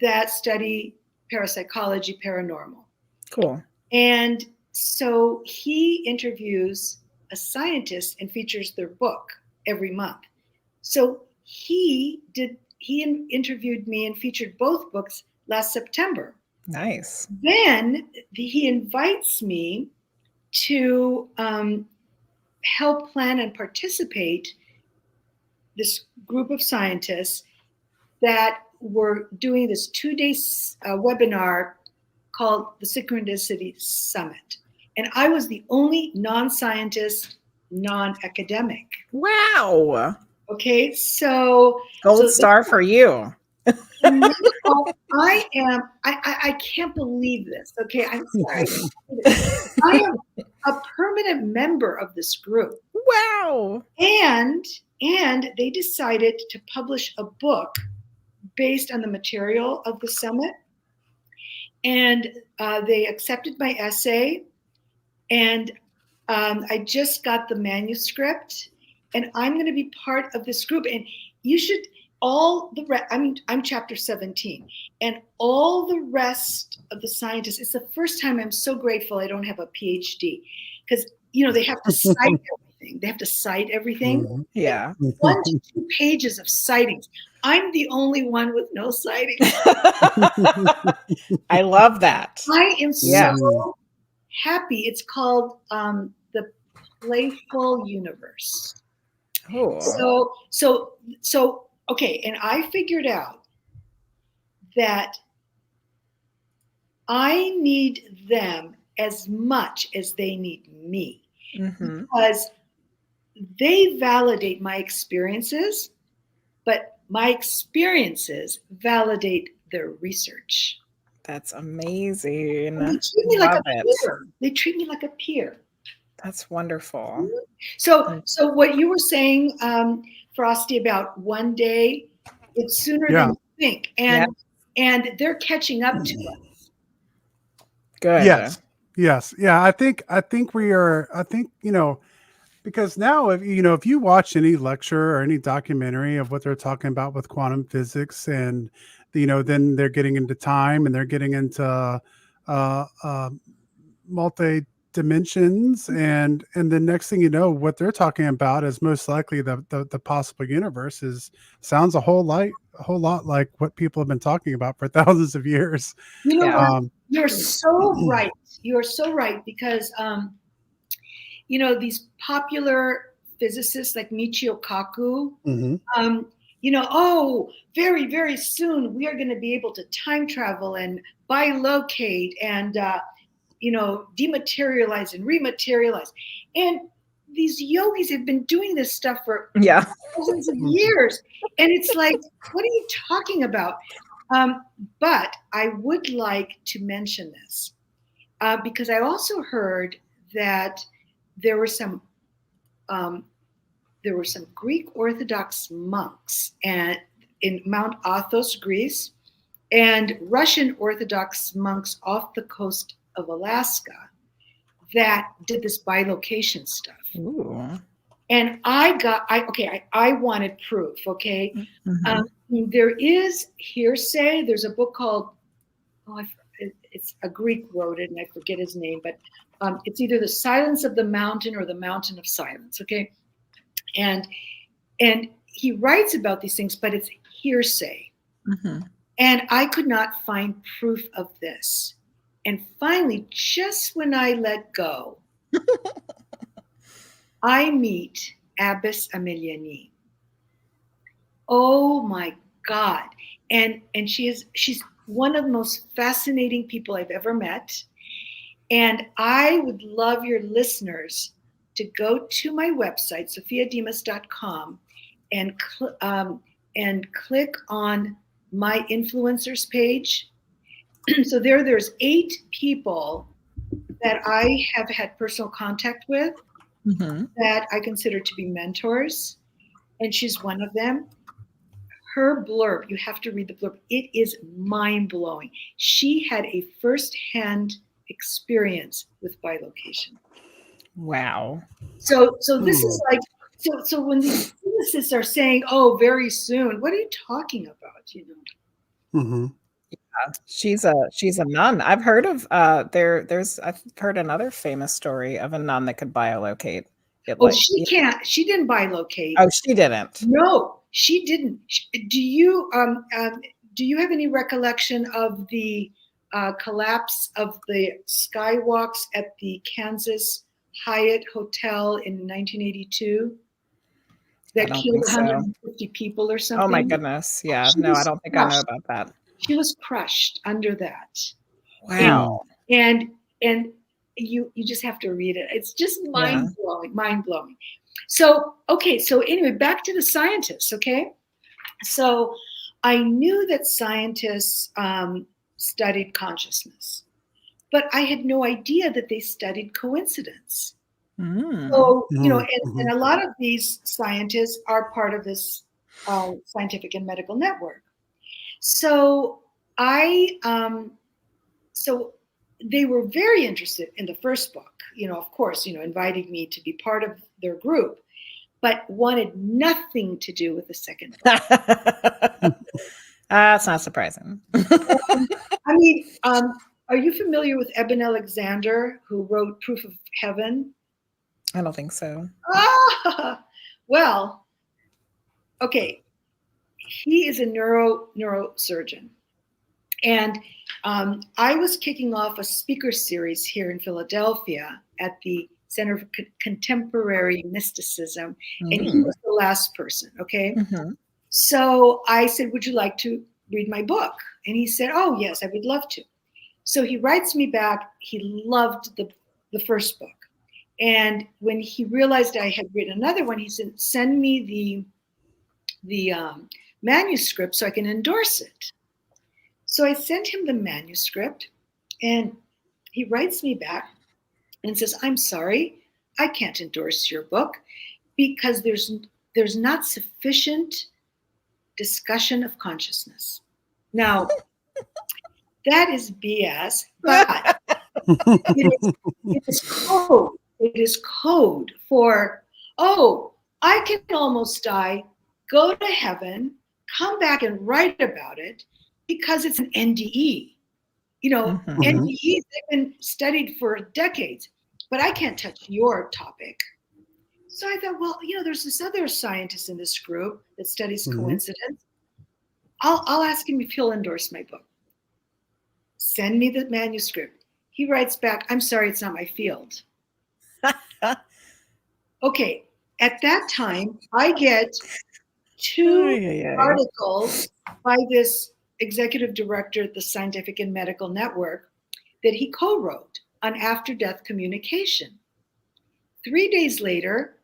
S4: that study parapsychology, paranormal.
S2: Cool.
S4: And so he interviews a scientist and features their book every month. So he interviewed me and featured both books last September.
S2: Nice.
S4: Then he invites me to help plan and participate this group of scientists that were doing this 2-day webinar called the Synchronicity Summit. And I was the only non-scientist, non-academic.
S2: Wow.
S4: Okay, so
S2: gold star for you.
S4: I can't believe this. Okay, I'm sorry. I am a permanent member of this group.
S2: Wow.
S4: And they decided to publish a book based on the material of the summit. And they accepted my essay. And I just got the manuscript. And I'm going to be part of this group. And you should, I'm chapter 17. And all the rest of the scientists, it's the first time I'm so grateful I don't have a PhD. Because, they have to cite everything. They have to cite everything.
S1: Mhm.
S2: Yeah.
S4: 1 to 2 pages of sightings. I'm the only one with no sightings.
S2: I love that.
S4: I am
S2: Yes.
S4: so happy. It's called The Playful Universe.
S2: Oh.
S4: So okay, and I figured out that I need them as much as they need me.
S2: Mm-hmm.
S4: Because they validate my experiences, but my experiences validate their research.
S2: That's amazing.
S4: And they treat me like
S2: Love
S4: a
S2: it.
S4: peer. They treat me like a peer.
S2: That's wonderful.
S4: So what you were saying, Frosty, about one day, it's sooner than you think, and they're catching up to us.
S2: Good.
S1: Yes. Yeah. I think we are. I think because now if you watch any lecture or any documentary of what they're talking about with quantum physics, and then they're getting into time and they're getting into multi dimensions, and the next thing you know, what they're talking about is most likely the possible universe sounds a whole lot like what people have been talking about for thousands of years.
S4: You're so right. You're so right, because these popular physicists like Michio Kaku, very, very soon we are going to be able to time travel and bilocate and dematerialize and rematerialize. And these yogis have been doing this stuff for thousands of years. And it's like, what are you talking about? But I would like to mention this because I also heard that there were some Greek Orthodox monks in Mount Athos, Greece, and Russian Orthodox monks off the coast of Alaska that did this bilocation stuff.
S2: Ooh.
S4: And I wanted proof. Okay.
S2: Mm-hmm.
S4: There is hearsay. There's a book called, it's a Greek wrote it and I forget his name, but it's either The Silence of the Mountain or The Mountain of Silence. Okay. And he writes about these things, but it's hearsay.
S2: Mhm.
S4: And I could not find proof of this. And finally, just when I let go, I meet Abbess Emiliani. Oh my God. And she's one of the most fascinating people I've ever met. And I would love your listeners to go to my website, sophiademas.com, and click on my influencers page. So there's 8 people that I have had personal contact with
S2: Mhm.
S4: that I consider to be mentors, and she's one of them. Her blurb, you have to read the blurb. It is mind-blowing. She had a first-hand experience with bilocation.
S2: Wow.
S4: So this is like, so when these physicists are saying, "Oh, very soon," what are you talking about? You know?
S1: Mm-hmm.
S2: She's a nun. I've heard of I've heard another famous story of a nun that could biolocate. It
S4: Oh,
S2: like
S4: she can't. She didn't bilocate.
S2: Oh, she didn't.
S4: No, she didn't. Do you have any recollection of the collapse of the skywalks at the Kansas Hyatt Hotel in 1982
S2: I
S4: that
S2: don't
S4: killed
S2: think so.
S4: 150 people or something?
S2: Oh my goodness. Yeah.
S4: She
S2: No, I
S4: was
S2: don't think I know
S4: crushed.
S2: about that.
S4: She was crushed under that.
S2: Wow.
S4: And you just have to read it. It's just
S2: Yeah.
S4: mind blowing. So anyway, back to the scientists. Okay, so I knew that scientists studied consciousness, but I had no idea that they studied coincidence.
S2: Mm.
S4: So
S1: Mm-hmm.
S4: and a lot of these scientists are part of this scientific and medical network. So so they were very interested in the first book, of course, inviting me to be part of their group, but wanted nothing to do with the second book.
S2: That's not surprising.
S4: I mean, are you familiar with Eben Alexander, who wrote Proof of Heaven?
S2: I don't think so.
S4: Well, okay. He is a neurosurgeon. And I was kicking off a speaker series here in Philadelphia at the Center for Contemporary Mysticism, and he was the last person, okay?
S2: Mm-hmm.
S4: So I said, "Would you like to read my book?" And he said, "Oh, yes, I would love to." So he writes me back. He loved the first book. And when he realized I had written another one, he said, "Send me the manuscript so I can endorse it." So I sent him the manuscript, and he writes me back and says, "I'm sorry, I can't endorse your book because there's not sufficient discussion of consciousness." Now, that is BS, but it is code. It is code for, oh, I can almost die, go to heaven, come back and write about it because it's an NDE.
S2: Mm-hmm.
S4: NDEs, they've been studied for decades, but I can't touch your topic. So I thought, well, there's this other scientist in this group that studies coincidence. I'll ask him if he'll endorse my book. Send me the manuscript. He writes back, "I'm sorry, it's not my field." Okay, at that time, I get 2 articles by this executive director at the Scientific and Medical Network that he co-wrote on after-death communication. 3 days later,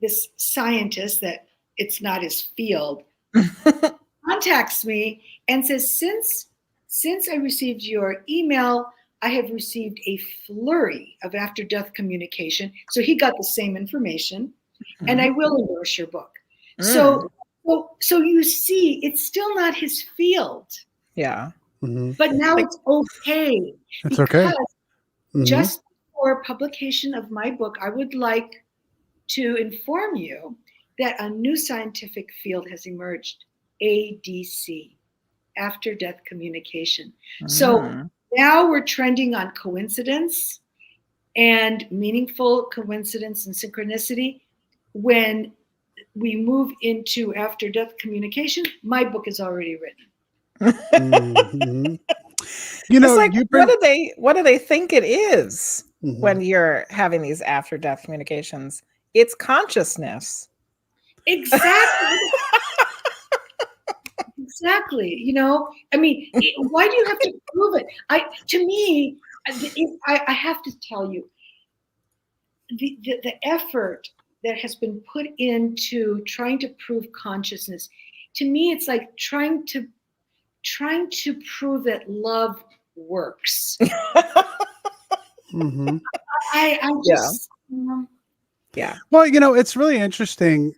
S4: this scientist that it's not his field contacts me and says, since I received your email, I have received a flurry of after-death communication. So he got the same information, and I will endorse your book. So you see, it's still not his field.
S2: Yeah.
S4: But now it's okay.
S1: It's okay.
S4: Just before publication of my book, I would like to inform you that a new scientific field has emerged, ADC, after-death communication. So now we're trending on coincidence and meaningful coincidence and synchronicity when we move into after death communication, my book is already written.
S1: Mhm. You
S2: It's
S1: know,
S2: like,
S1: you bring.
S2: what do they think it is
S1: Mhm.
S2: when you're having these after death communications? It's consciousness.
S4: Exactly. Exactly. You know, I mean, why do you have to prove it? To me, I have to tell you, the effort that has been put into trying to prove consciousness, to me, it's like trying to prove that love works.
S1: Mhm.
S4: I
S2: Yeah.
S4: just,
S2: Yeah.
S1: Well, it's really interesting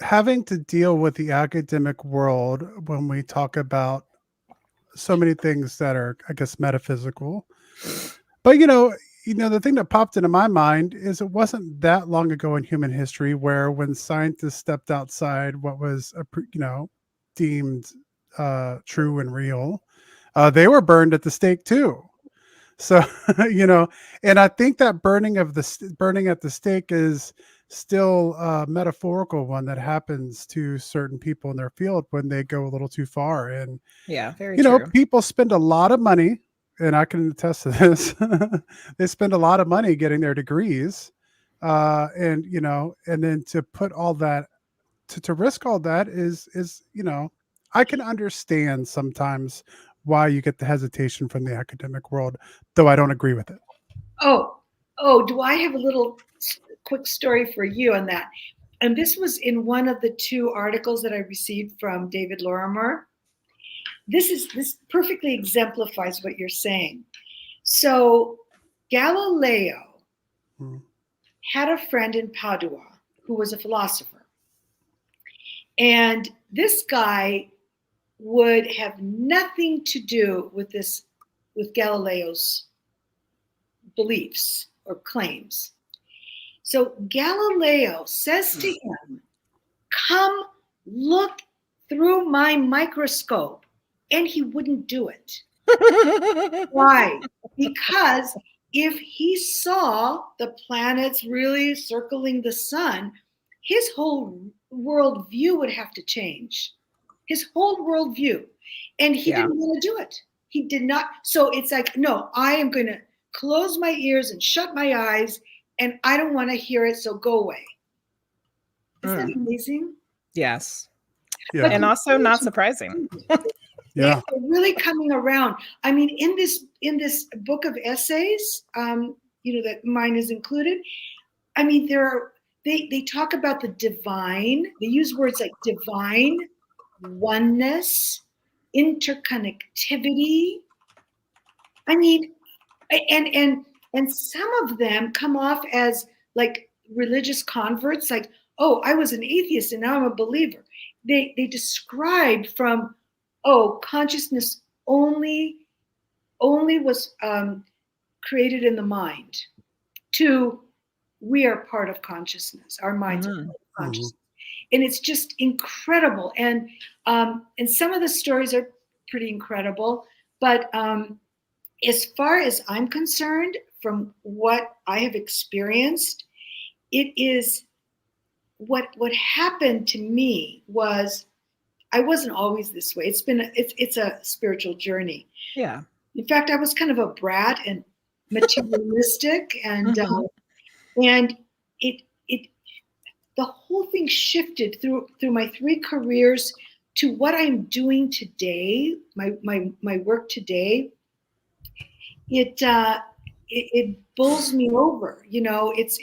S1: having to deal with the academic world when we talk about so many things that are, I guess, metaphysical. But the thing that popped into my mind is it wasn't that long ago in human history where when scientists stepped outside what was deemed true and real, they were burned at the stake too. So, and I think that burning at the stake is still a metaphorical one that happens to certain people in their field when they go a little too far. And,
S2: Yeah, very true.
S1: people spend a lot of money, and I can attest to this. They spend a lot of money getting their degrees. And then to put all that, to risk all that is, I can understand sometimes why you get the hesitation from the academic world, though I don't agree with it.
S4: do I have a little quick story for you on that? And this was in one of the 2 articles that I received from David Lorimer. This perfectly exemplifies what you're saying. So Galileo
S1: Mm.
S4: had a friend in Padua who was a philosopher. And this guy would have nothing to do with Galileo's beliefs or claims. So Galileo says to him, "Come look through my microscope." And he wouldn't do it. Why? Because if he saw the planets really circling the sun, his whole worldview would have to change. His whole worldview. And he
S2: Yeah.
S4: didn't want to do it. He did not. So it's like, no, I am going to close my ears and shut my eyes, and I don't want to hear it, so go away. Isn't that amazing?
S2: Yes.
S1: Yeah.
S2: And also not surprising.
S1: Yeah.
S4: They're really coming around. I mean, in this book of essays, that mine is included. I mean, they talk about the divine. They use words like divine, oneness, interconnectivity. I mean, and some of them come off as like religious converts, like, oh, I was an atheist and now I'm a believer. They describe from, oh, consciousness only was created in the mind, to we are part of consciousness. Our minds are part of consciousness. And it's just incredible. And some of the stories are pretty incredible. But as far as I'm concerned, from what I have experienced, it is what happened to me was I wasn't always this way. It's a spiritual journey.
S2: Yeah.
S4: In fact, I was kind of a brat and materialistic, and it the whole thing shifted through my 3 careers to what I'm doing today. My work today. It bowls me over. It's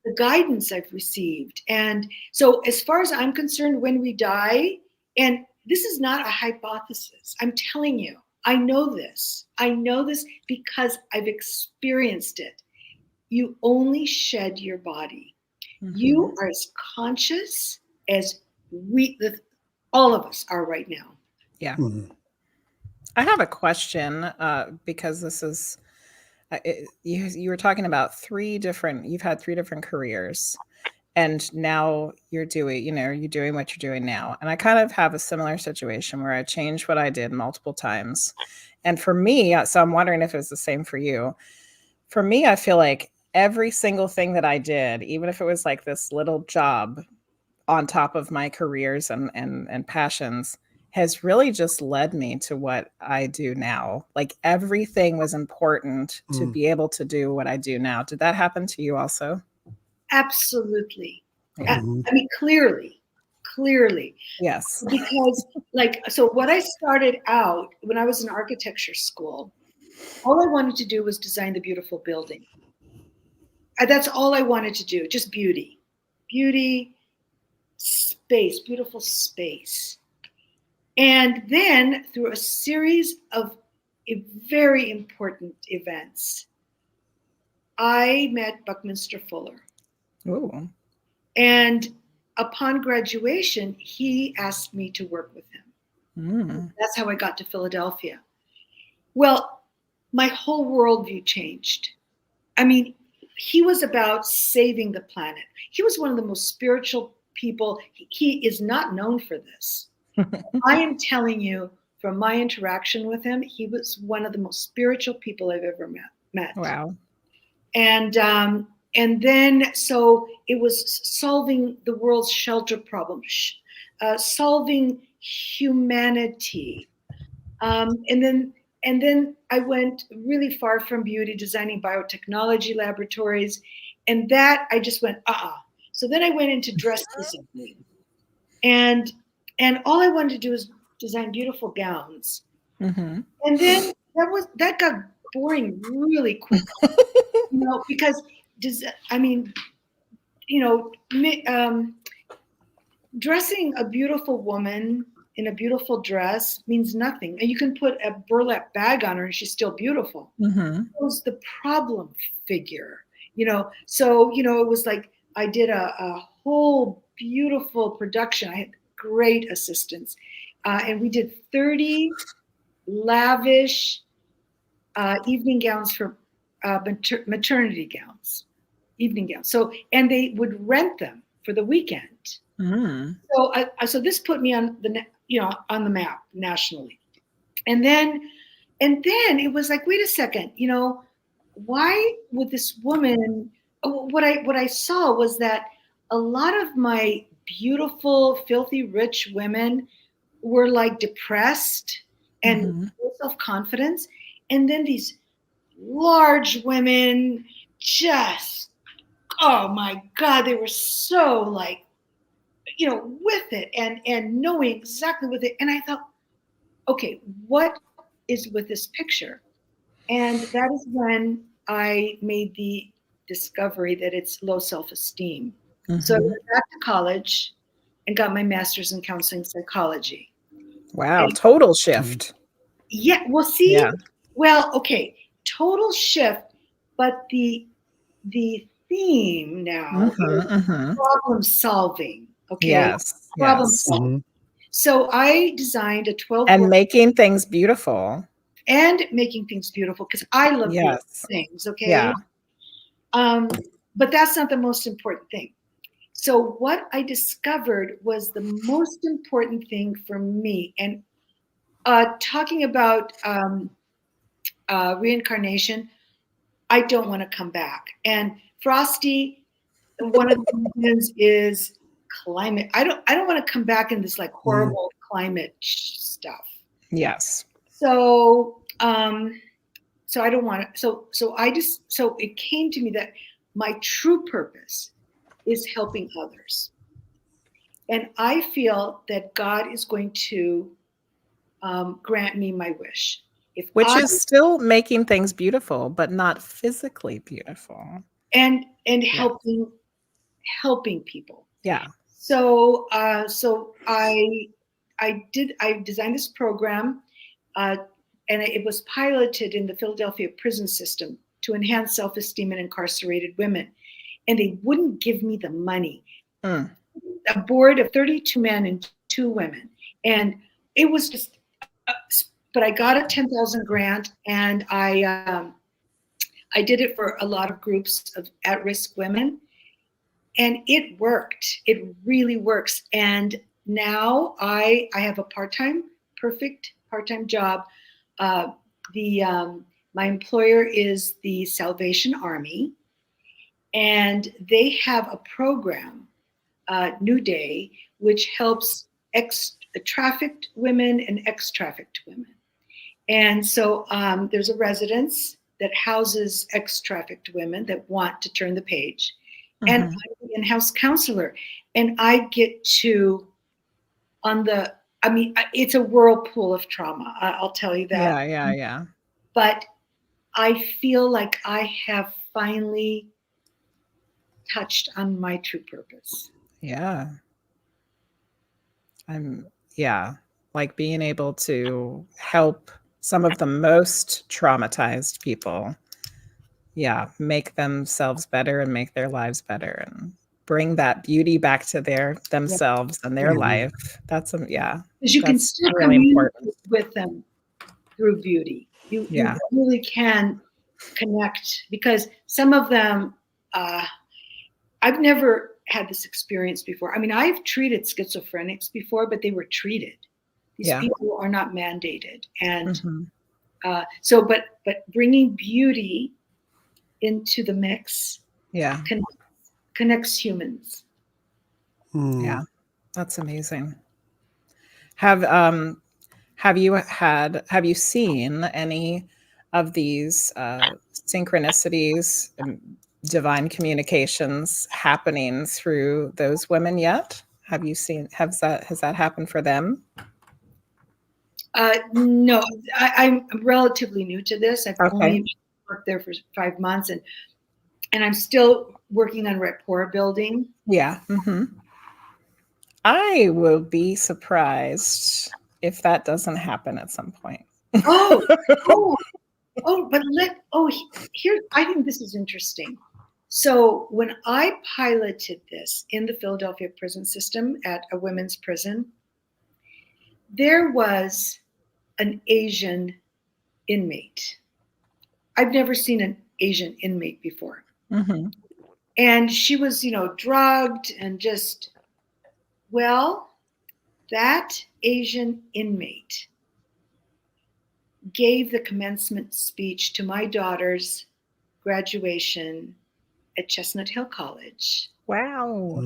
S4: the guidance I've received. And so as far as I'm concerned, when we die, and this is not a hypothesis, I'm telling you, I know this because I've experienced it. You only shed your body. You are as conscious as all of us are right now.
S2: Yeah. I have a question because this is you were talking about you've had 3 different careers, and now you're doing what you're doing now. And I kind of have a similar situation where I changed what I did multiple times. And for me, so I'm wondering if it's the same for you. For me, I feel like every single thing that I did, even if it was like this little job on top of my careers and passions, has really just led me to what I do now. Like everything was important to
S1: Mm.
S2: be able to do what I do now. Did that happen to you also?
S4: Absolutely.
S2: Yeah.
S1: Mhm.
S4: I mean, clearly.
S2: Yes.
S4: Because, like, so what I started out when I was in architecture school, all I wanted to do was design the beautiful building. That's all I wanted to do, just beauty. Beauty, space, beautiful space. And then through a series of very important events, I met Buckminster Fuller.
S2: Ooh.
S4: And upon graduation, he asked me to work with him.
S2: Mm.
S4: That's how I got to Philadelphia. Well, my whole worldview changed. I mean, he was about saving the planet. He was one of the most spiritual people. He is not known for this. I am telling you, from my interaction with him, he was one of the most spiritual people I've ever met.
S2: Wow.
S4: And then so it was solving the world's shelter problem, solving humanity, and then I went really far from beauty, designing biotechnology laboratories, and that I just went So then I went into dress design, and all I wanted to do was design beautiful gowns,
S2: Mm-hmm.
S4: and then that got boring really quickly, because I mean, dressing a beautiful woman in a beautiful dress means nothing. And you can put a burlap bag on her and she's still beautiful.
S2: Mm-hmm.
S4: It was the problem figure, So, it was like I did a whole beautiful production. I had great assistants. And we did 30 lavish evening gowns for maternity gowns, evening gowns. So, and they would rent them for the weekend.
S2: Mm.
S4: So this put me on on the map nationally, and then it was like, wait a second, why would this woman? What I saw was that a lot of my beautiful, filthy rich women were like depressed and
S2: Mm-hmm.
S4: self-confidence, and then these large women just, oh my God, they were so like, with it and knowing exactly with it. And I thought, okay, what is with this picture? And that is when I made the discovery that it's low self-esteem. So I
S2: Mm-hmm.
S4: went back to college and got my master's in counseling psychology.
S2: Wow.
S4: And
S2: Total shift.
S4: yeah, well, see,
S2: Yeah.
S4: well, okay, total shift, but the theme now is
S2: Mm-hmm. Mm-hmm.
S4: problem solving. Okay,
S2: Yes.
S4: problem
S2: Yes.
S4: solving.
S1: Mhm.
S4: So I designed a 12
S2: And making things beautiful.
S4: and making things beautiful because I love beautiful
S2: Yes.
S4: things. Okay.
S2: Yeah.
S4: But that's not the most important thing. So what I discovered was the most important thing for me. And talking about reincarnation, I don't want to come back. And Frosty, one of the reasons is climate. I don't want to come back in this like horrible climate stuff.
S2: Yes.
S4: So so I don't want to. So it came to me that my true purpose is helping others, and I feel that God is going to grant me my wish. If
S2: Which
S4: I
S2: is still making things beautiful, but not physically beautiful.
S4: and
S2: Yeah.
S4: helping people.
S2: Yeah.
S4: So so I designed this program, and it was piloted in the Philadelphia prison system to enhance self-esteem in incarcerated women, and they wouldn't give me the money.
S2: Mm.
S4: A board of 32 men and 2 women, and it was just. But I got a 10,000 grant, and I did it for a lot of groups of at-risk women, and it worked. It really works. And now I have a perfect part-time job. The My employer is the Salvation Army, And they have a program, New Day, which helps trafficked women and ex-trafficked women. And so there's a residence that houses ex-trafficked women that want to turn the page. And I'm the in-house counselor. And I get to, it's a whirlpool of trauma. I'll tell you that.
S2: Yeah.
S4: But I feel like I have finally touched on my true purpose.
S2: Yeah. Like being able to help some of the most traumatized people, make themselves better and make their lives better and bring that beauty back to themselves and their life. That's because
S4: you can still
S2: really important
S4: with them through beauty. You really can connect, because some of them, I've never had this experience before. I mean, I've treated schizophrenics before, but they were treated. These people are not mandated. And but bringing beauty into the mix connects humans.
S2: Yeah, that's amazing. Have you seen any of these synchronicities and divine communications happening through those women yet? Has that happened for them?
S4: No, I'm relatively new to this. I've only worked there for 5 months, and I'm still working on rapport building.
S2: Yeah. I will be surprised if that doesn't happen at some point.
S4: Here, I think this is interesting. So when I piloted this in the Philadelphia prison system at a women's prison, there was an Asian inmate. I've never seen an Asian inmate before. And she was, drugged and just, that Asian inmate gave the commencement speech to my daughter's graduation at Chestnut Hill College.
S2: Wow.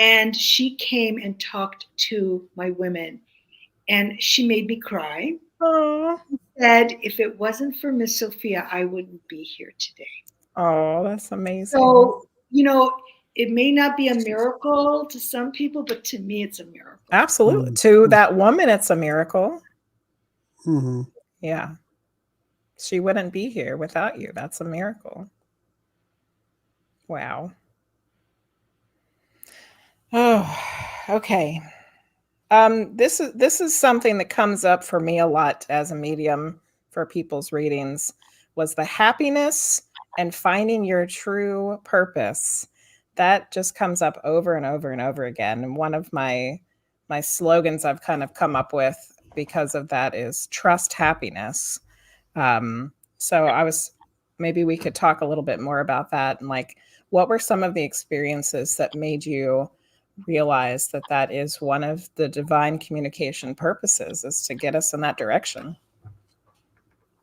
S4: And she came and talked to my women, and she made me cry. She said, if it wasn't for Miss Sophia, I wouldn't be here today.
S2: Oh, that's amazing.
S4: So, it may not be a miracle to some people, but to me, it's a miracle.
S2: Absolutely. To that woman, it's a miracle. Yeah. She wouldn't be here without you. That's a miracle. Wow. Oh, okay. This is something that comes up for me a lot as a medium for people's readings, was the happiness and finding your true purpose. That just comes up over and over and over again. And one of my slogans I've kind of come up with because of that is trust happiness. So maybe we could talk a little bit more about that, and like, what were some of the experiences that made you realize that is one of the divine communication purposes, is to get us in that direction?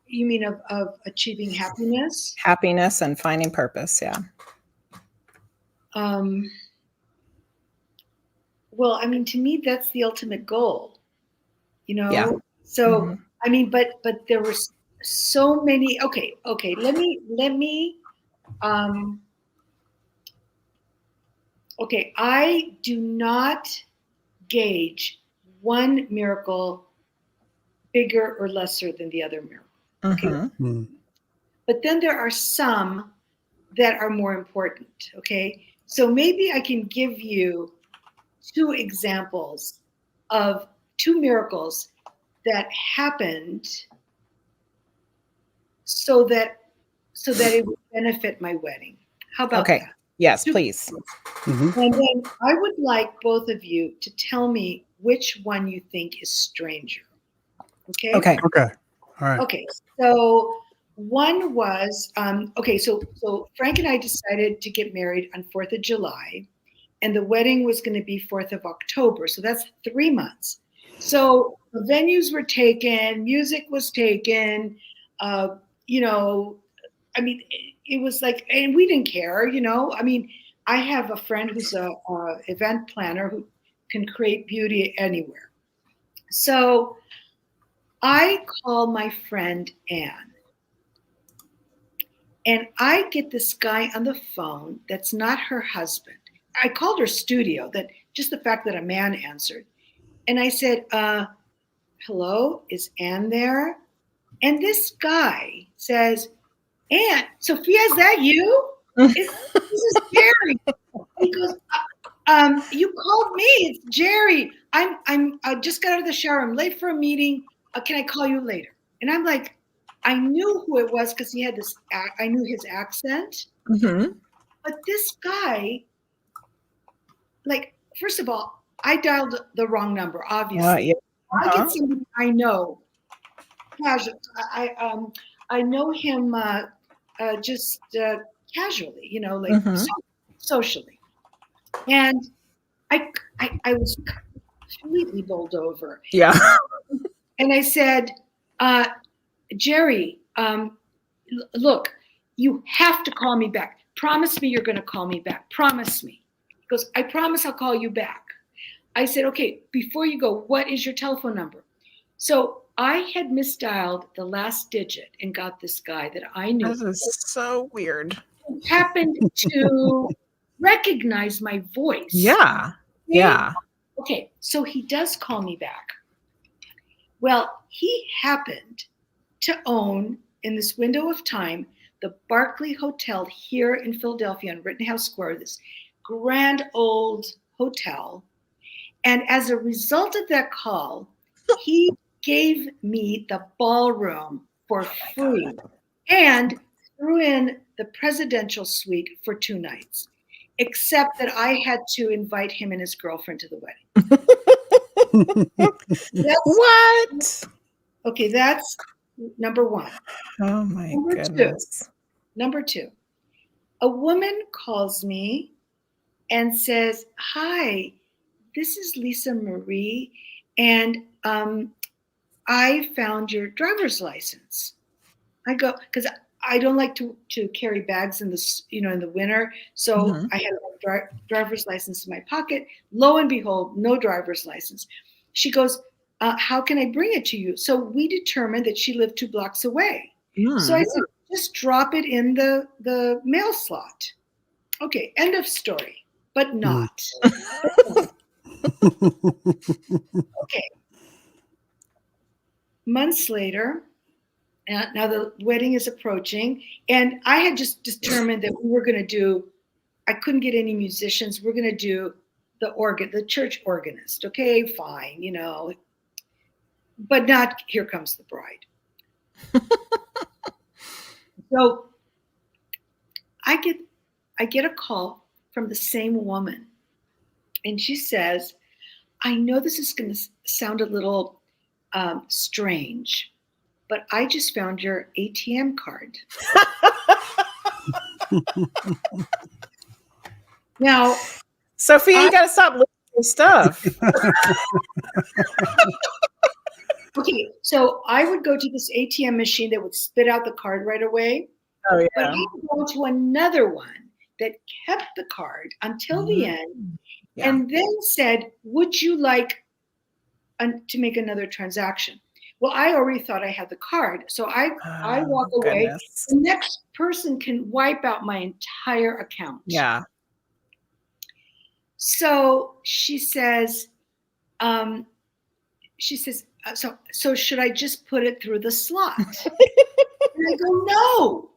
S4: You mean of achieving happiness?
S2: Happiness and finding purpose, yeah.
S4: Well, I mean, to me, that's the ultimate goal,
S2: Yeah.
S4: So, I mean, but there were so many. Okay. Let me. Okay, I do not gauge one miracle bigger or lesser than the other miracle. Okay? But then there are some that are more important. Okay, so maybe I can give you 2 examples of 2 miracles that happened so that it would benefit my wedding. How about that?
S2: Yes, please.
S4: And then I would like both of you to tell me which one you think is stranger. Okay?
S1: Okay. All right.
S4: Okay. So one was, so Frank and I decided to get married on 4th of July, and the wedding was going to be 4th of October. So that's 3 months. So the venues were taken, music was taken, I mean, it was like, and we didn't care, you know. I mean, I have a friend who's a event planner who can create beauty anywhere. So I call my friend Anne, and I get this guy on the phone that's not her husband. I called her studio, that just the fact that a man answered. And I said, hello, is Anne there? And this guy says, Anne, Sophia, is that you? This is Jerry. He goes, you called me. It's Jerry. I just got out of the shower. I'm late for a meeting. Can I call you later? And I'm like, I knew who it was because he had this. I knew his accent.
S2: Mm-hmm.
S4: But this guy, like, first of all, I dialed the wrong number. Obviously,
S2: Yeah.
S4: I get somebody I know. I know him just casually, you know, like socially, and I was completely bowled over.
S2: Yeah.
S4: And I said, Jerry, look, you have to call me back. Promise me you're going to call me back. Promise me. He goes, I promise I'll call you back. I said, okay, before you go, what is your telephone number? So I had misdialed the last digit and got this guy that I knew.
S2: This is so weird.
S4: Who happened to recognize my voice.
S2: Yeah. Yeah.
S4: Okay, so he does call me back. Well, he happened to own, in this window of time, the Barclay Hotel here in Philadelphia on Rittenhouse Square, this grand old hotel. And as a result of that call, he gave me the ballroom for free and threw in the presidential suite for 2 nights, except that I had to invite him and his girlfriend to the wedding.
S2: What?
S4: Okay, that's number one.
S2: Oh my
S4: Number
S2: goodness.
S4: Number 2, a woman calls me and says, hi, this is Lisa Marie, and I found your driver's license. I go, because I don't like to carry bags in the, you know, in the winter. So I had a driver's license in my pocket. Lo and behold, no driver's license. She goes, how can I bring it to you? So we determined that she lived 2 blocks away. So I said, just drop it in the mail slot. Okay, end of story, but not. Okay. Months later, now the wedding is approaching, and I had just determined that we were going to do, I couldn't get any musicians. We're going to do the church organist. Okay, fine, you know, but not Here Comes the Bride. So I get a call from the same woman, and she says, I know this is going to sound a little strange, but I just found your ATM card. Now,
S2: Sophia, you got to stop looking for stuff.
S4: Okay, so I would go to this ATM machine that would spit out the card right away.
S2: Oh, yeah.
S4: But I would go to another one that kept the card until the end, and then said, would you like to make another transaction? Well, I already thought I had the card. So I walk away.
S2: Goodness.
S4: The next person can wipe out my entire account.
S2: Yeah.
S4: So she says, so should I just put it through the slot? And I go, no,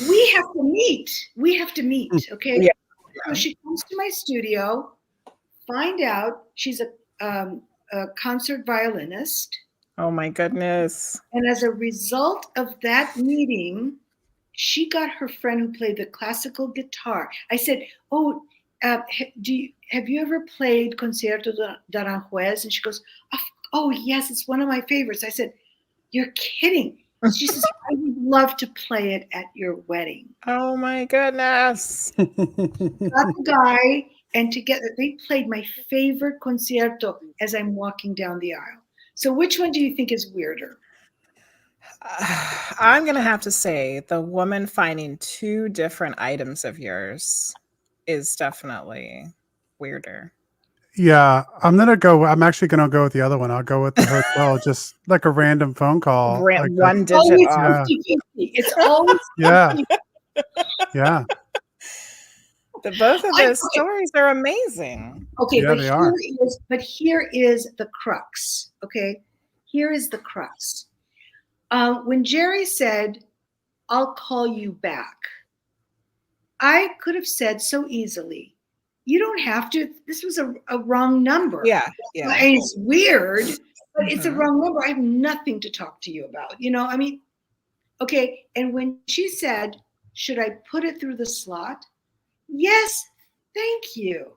S4: we have to meet. We have to meet. Okay.
S2: Yeah.
S4: So she comes to my studio, find out she's a concert violinist.
S2: Oh my goodness.
S4: And as a result of that meeting, she got her friend who played the classical guitar. I said, oh, have you ever played Concierto d'Aranjuez? And she goes, oh, yes, it's one of my favorites. I said, you're kidding. She says, I would love to play it at your wedding.
S2: Oh my goodness.
S4: Got the guy, and together they played my favorite concierto as I'm walking down the aisle. So which one do you think is weirder?
S2: I'm going to have to say the woman finding two different items of yours is definitely weirder.
S1: Yeah, I'm actually gonna go with the other one. I'll go with the hotel, just like a random phone call. Like that.
S2: One digit
S4: Always
S2: off.
S1: Yeah.
S4: 50-50. It's always
S1: Yeah.
S4: 50-50.
S1: Yeah.
S2: Both of those
S4: Okay.
S2: stories are amazing.
S4: Okay,
S1: Yeah, they are.
S4: Here is the crux. Okay, here is the crux. When Jerry said, "I'll call you back," I could have said so easily, "You don't have to. This was a wrong number."
S2: Yeah.
S4: And it's weird, but it's a
S2: Mhm.
S4: wrong number. I have nothing to talk to you about. I mean, okay. And when she said, "Should I put it through the slot?" Yes, thank you.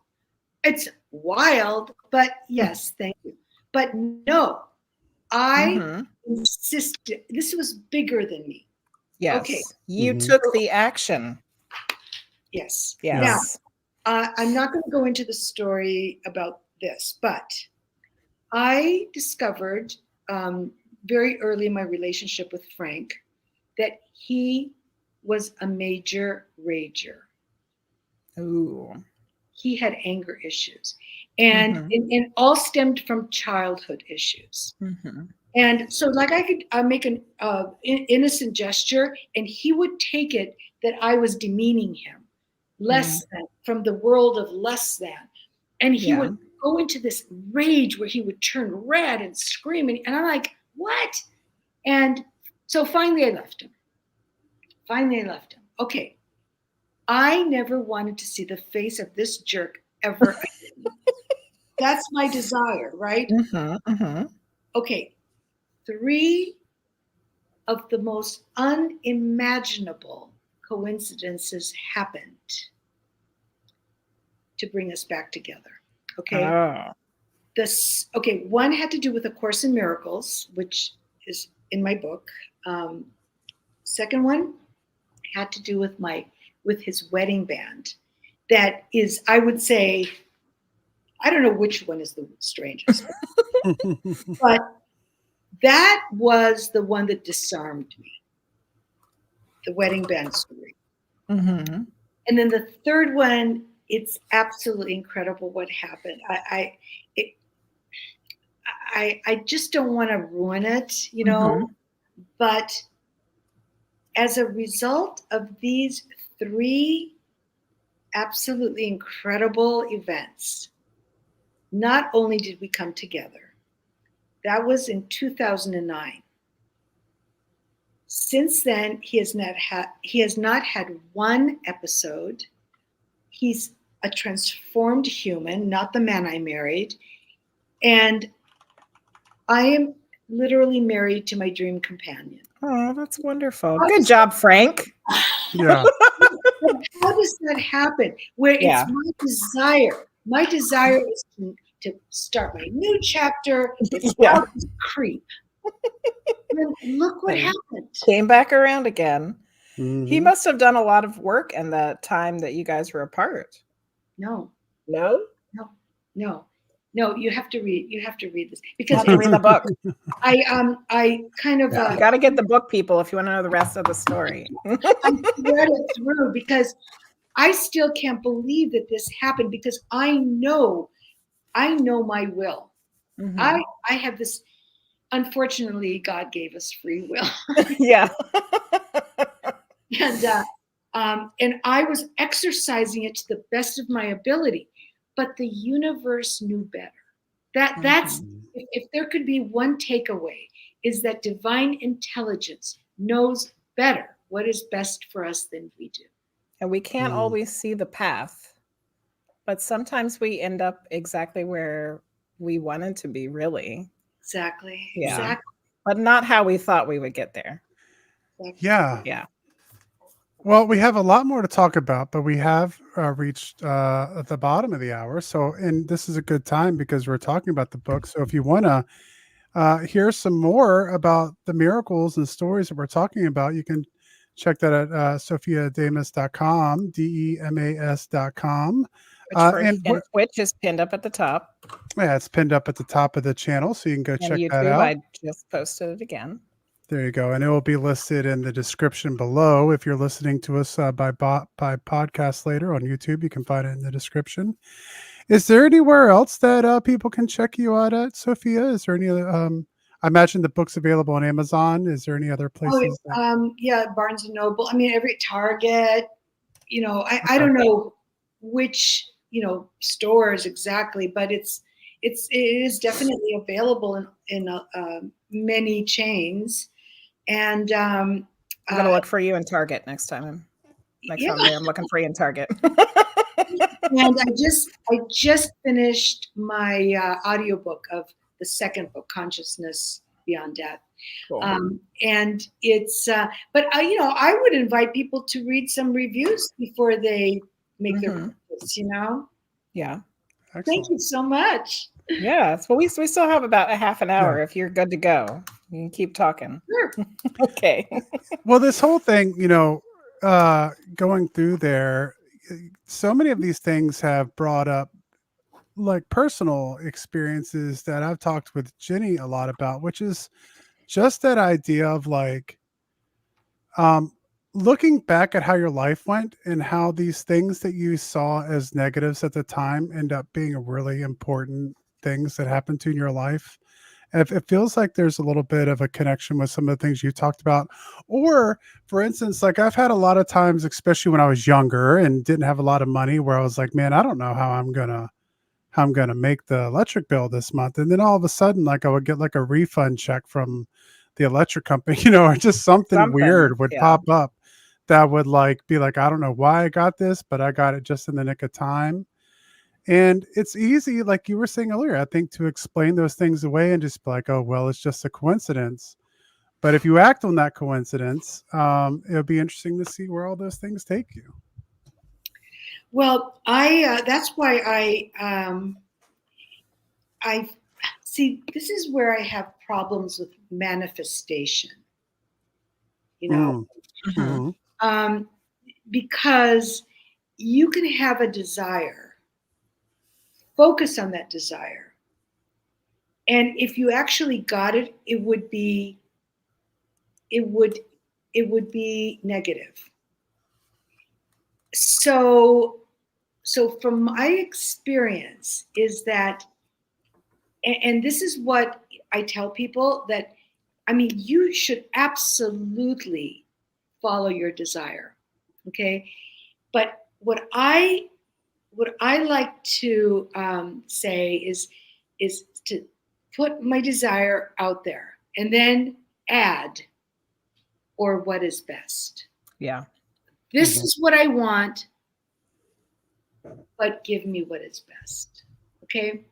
S4: It's wild, but yes, thank you. But no, I
S2: Mhm.
S4: insisted. This was bigger than me.
S2: Yes.
S4: Okay.
S2: You
S1: Mhm.
S2: took the action.
S4: Yes.
S2: Yes.
S4: Now, I'm not going to go into the story about this, but I discovered very early in my relationship with Frank that he was a major rager.
S2: Ooh.
S4: He had anger issues, and
S2: Mhm.
S4: and all stemmed from childhood issues.
S2: Mhm.
S4: And so, like, I could make an innocent gesture, and he would take it that I was demeaning him, less than, from the world of less than, and he
S2: Yeah.
S4: would go into this rage where he would turn red and scream, and I'm like, what? And so finally, I left him. Okay, I never wanted to see the face of this jerk ever again. That's my desire, right?
S2: Mhm. Mhm.
S4: Okay, 3 of the most unimaginable coincidences happened to bring us back together. Okay.
S2: Oh.
S4: One had to do with A Course in Miracles, which is in my book. Second one had to do with his wedding band. That is, I would say, I don't know which one is the strangest, but that was the one that disarmed me. The wedding band story.
S2: Mhm.
S4: And then the third one, it's absolutely incredible what happened. I just don't want to ruin it,
S2: Mhm.
S4: but as a result of these 3 absolutely incredible events, not only did we come together, that was in 2009. Since then, he has not had one episode. He's a transformed human, not the man I married. And I am literally married to my dream companion.
S2: Oh, that's wonderful. Good job, Frank.
S1: Yeah.
S4: How does that happen? Where
S2: Yeah.
S4: it's my desire. My desire is to start my new chapter
S2: Yeah.
S4: without this creep. And look what
S2: And
S4: happened.
S2: came back around again. He
S1: Mhm.
S2: must have done a lot of work in the time that you guys were apart.
S4: No,
S2: No?
S4: no. You have to read. You have to read this
S2: You
S4: because
S2: have to read the book.
S4: I kind of
S2: You got to get the book, people, if you want to know the rest of the story.
S4: I read it through because I still can't believe that this happened because I know my will.
S2: Mhm.
S4: I have this. Unfortunately, God gave us free will,
S2: Yeah.
S4: and I was exercising it to the best of my ability, but the universe knew better. That's if there could be one takeaway, is that divine intelligence knows better what is best for us than we do.
S2: And we can't
S1: Mm.
S2: always see the path, but sometimes we end up exactly where we wanted to be, really.
S4: Exactly.
S2: Yeah.
S4: Exactly.
S2: But not how we thought we would get there.
S1: Yeah.
S2: Yeah.
S1: Well, we have a lot more to talk about, but we have reached at the bottom of the hour. So, and this is a good time because we're talking about the book. So, if you want to hear some more about the miracles and stories that we're talking about, you can check that at sophiademas.com, DEMAS.com.
S2: And Twitch is pinned up at the top.
S1: Yeah, it's pinned up at the top of the channel, so you can go
S2: And
S1: check that
S2: YouTube,
S1: out.
S2: I just posted it again.
S1: There you go. And it will be listed in the description below. If you're listening to us by podcast later on YouTube, you can find it in the description. Is there anywhere else that people can check you out at, Sophia? Is there any other? I imagine the book's available on Amazon. Is there any other places?
S4: Yeah, Barnes and Noble. I mean, every Target. I don't know which stores exactly, but it is definitely available in many chains. And
S2: I'm gonna look for you in Target next time. Next Sunday, I'm looking for you in Target.
S4: And I just finished my audiobook of the second book, Consciousness Beyond Death.
S2: Cool.
S4: And it's but I would invite people to read some reviews before they make their purchase,
S2: Yeah.
S1: Excellent.
S4: Thank you so much.
S2: Yeah. Well, we still have about a half an hour. If you're good to go, you can keep talking.
S4: Sure.
S2: Okay.
S1: Well, this whole thing, going through there, so many of these things have brought up like personal experiences that I've talked with Jenny a lot about, which is just that idea of like looking back at how your life went and how these things that you saw as negatives at the time end up being really important things that happened to you in your life. It feels like there's a little bit of a connection with some of the things you talked about. Or, for instance, like I've had a lot of times, especially when I was younger and didn't have a lot of money, where I was like, man, I don't know how I'm gonna make the electric bill this month. And then all of a sudden, like I would get like a refund check from the electric company, or just something weird would pop up that would like be like, I don't know why I got this, but I got it just in the nick of time. And it's easy, like you were saying earlier, I think, to explain those things away and just be like, oh, well, it's just a coincidence. But if you act on that coincidence, it'll be interesting to see where all those things take you.
S4: Well, that's why I see, this is where I have problems with manifestation, because you can have a desire, focus on that desire, and if you actually got it, it would be negative. So from my experience is that, and this is what I tell people, that I mean, you should absolutely follow your desire, okay? But what I like to say is to put my desire out there and then add, or what is best.
S2: Yeah.
S4: This is what I want, but give me what is best. Okay.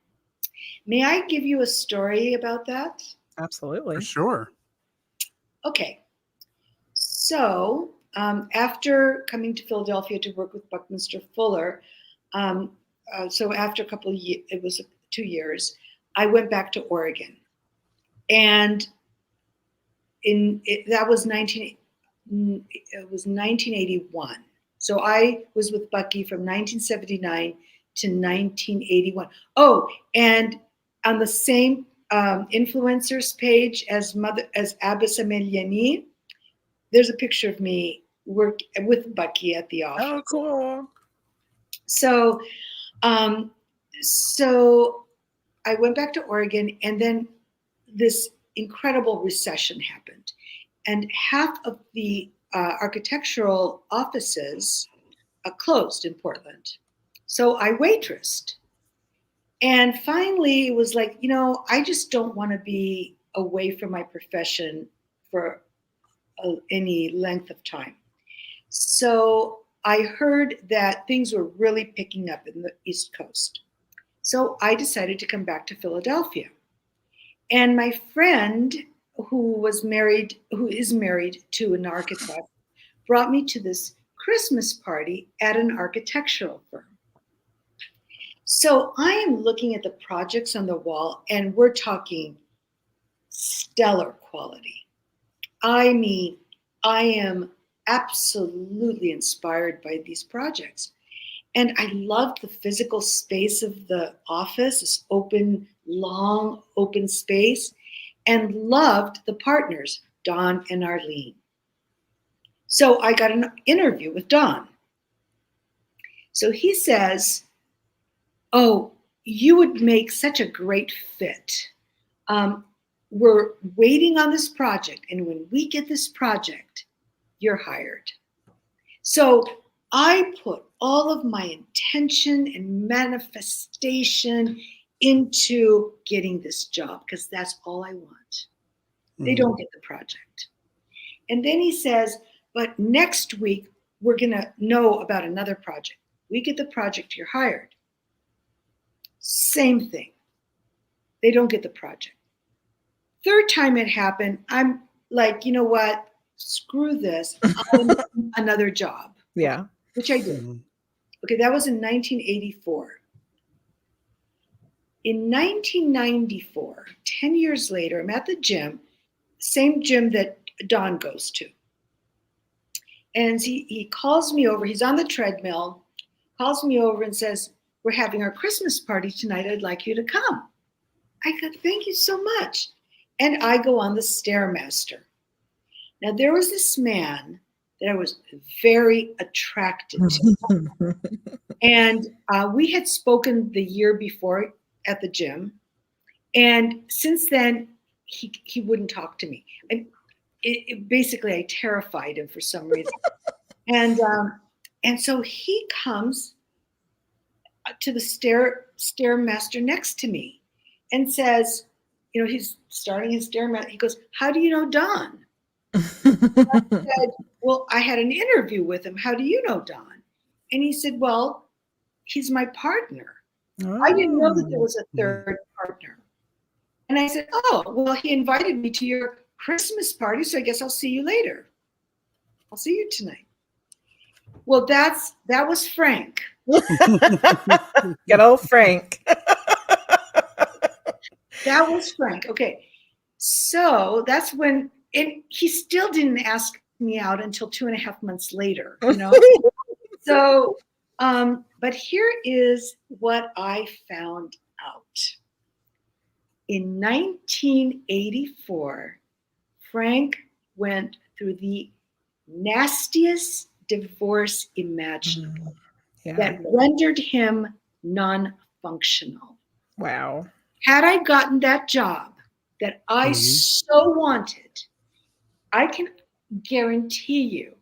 S4: May I give you a story about that?
S2: Absolutely.
S1: For sure.
S4: Okay. So after coming to Philadelphia to work with Buckminster Fuller, so after a couple of years, it was 2 years, I went back to Oregon. And that was 1981. So I was with Bucky from 1979 to 1981. Oh, and on the same influencers page as Abbas Ameliani, there's a picture of me with Bucky at the office.
S2: Oh, cool.
S4: So I went back to Oregon, and then this incredible recession happened, and half of the architectural offices closed in Portland. So I waitressed. And finally, it was like, I just don't want to be away from my profession for any length of time. So I heard that things were really picking up in the East Coast. So I decided to come back to Philadelphia. And my friend, who is married to an architect, brought me to this Christmas party at an architectural firm. So I am looking at the projects on the wall, and we're talking stellar quality. I mean, I am absolutely inspired by these projects. And I loved the physical space of the office, this open, long, open space, and loved the partners. Don and Arlene. So I got an interview with Don. So he says, oh, you would make such a great fit. We're waiting on this project, and when we get this project, you're hired. So I put all of my intention and manifestation into getting this job because that's all I want. They don't get the project. And then he says, but next week, we're going to know about another project. We get the project, you're hired. Same thing. They don't get the project. Third time it happened, I'm like, you know what? Screw this. I'll get another job.
S2: Yeah.
S4: Which I did. Okay, that was in 1984. In 1994, 10 years later, I'm at the gym, same gym that Don goes to. And he calls me over. He's on the treadmill, calls me over and says, we're having our Christmas party tonight. I'd like you to come. I go, thank you so much. And I go on the Stairmaster. Now, there was this man that I was very attracted to. And we had spoken the year before at the gym. And since then, he wouldn't talk to me. And basically, I terrified him for some reason. And so he comes to the Stairmaster next to me and says, you know, he's starting his Stairmaster. He goes, how do you know Don? I said, well, I had an interview with him. How do you know Don? And he said, well, he's my partner. Oh. I didn't know that there was a third partner. And I said, oh, well, he invited me to your Christmas party, so I guess I'll see you later. I'll see you tonight. Well, that was Frank.
S2: Good old Frank.
S4: That was Frank. Okay. So that's when, and he still didn't ask me out until 2.5 months later, you know? So, but here is what I found out. In 1984, Frank went through the nastiest divorce imaginable that rendered him non-functional.
S2: Wow.
S4: Had I gotten that job that I so wanted, I can guarantee you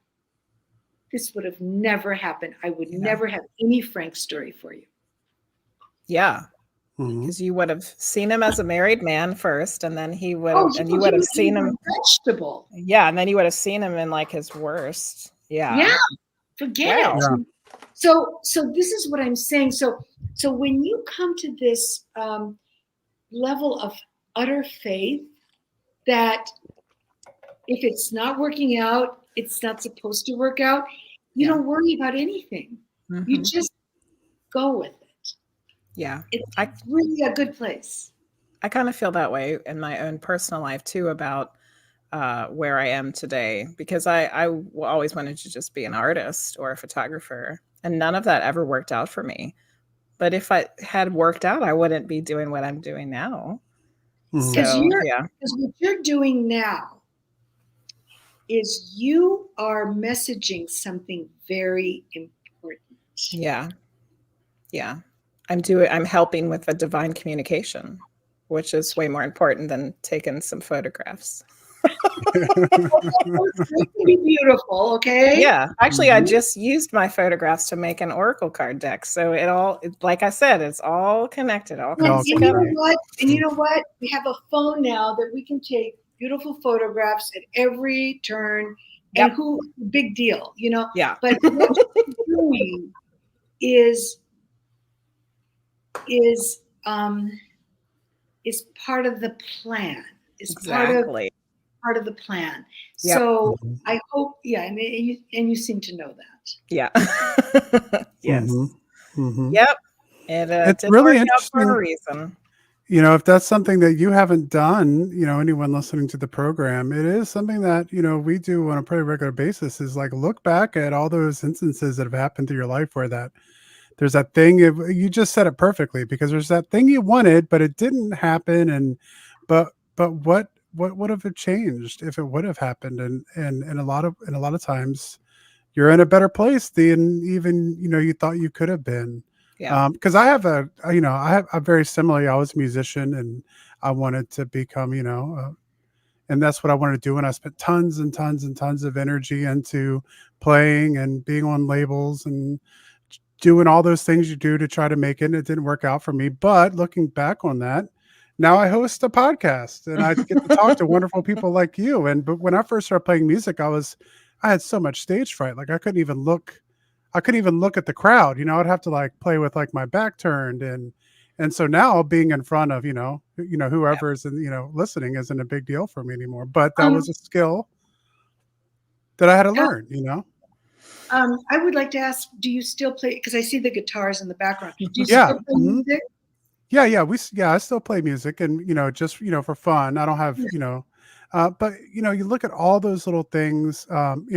S4: this would have never happened. I would never have any Frank story for you.
S2: Yeah. Because you would have seen him as a married man first, and then he would have, and you would have seen him
S4: vegetable.
S2: Yeah, and then you would have seen him in like his worst. Yeah.
S4: Yeah. Forget it. Yeah. So this is what I'm saying. So when you come to this level of utter faith that if it's not working out, it's not supposed to work out, you don't worry about anything. You just go with it.
S2: Yeah.
S4: It's really a good place.
S2: I kind of feel that way in my own personal life too about where I am today, because I always wanted to just be an artist or a photographer, and none of that ever worked out for me. But if I had worked out, I wouldn't be doing what I'm doing now.
S4: Because what you're doing now is you are messaging something very important.
S2: Yeah. Yeah. I'm helping with the divine communication, which is way more important than taking some photographs.
S4: It can be beautiful, okay?
S2: Yeah. Actually, I just used my photographs to make an oracle card deck. So like I said, it's all connected, all comes together.
S4: And you know what? We have a phone now that we can take beautiful photographs at every turn. And big deal, you know?
S2: Yeah.
S4: But what you're doing is part of the plan. Part of the plan. Yep. So I hope, and you seem to know that.
S2: Yeah. Yes. Yep.
S1: It's really interesting
S2: for a reason.
S1: You know, if that's something that you haven't done, you know, anyone listening to the program, it is something that, you know, we do on a pretty regular basis, is like look back at all those instances that have happened through your life where there's that thing, you just said it perfectly, because there's that thing you wanted, but it didn't happen. But what would have changed if it would have happened? And a lot of times you're in a better place than even, you thought you could have been.
S2: Yeah.
S1: Because I have a very similarly, I was a musician and I wanted to become, and that's what I wanted to do. And I spent tons and tons and tons of energy into playing and being on labels and doing all those things you do to try to make it. And it didn't work out for me. But looking back on that, now I host a podcast and I get to talk to wonderful people like you. But when I first started playing music, I had so much stage fright. Like I couldn't even look at the crowd. I'd have to like play with like my back turned and so now being in front of, whoever's listening isn't a big deal for me anymore. But that was a skill that I had to learn.
S4: I would like to ask, do you still play? Because I see the guitars in the background. Do you
S1: Yeah.
S4: still play music?
S1: Yeah. I still play music and, just, for fun. I don't have, but you look at all those little things, I'm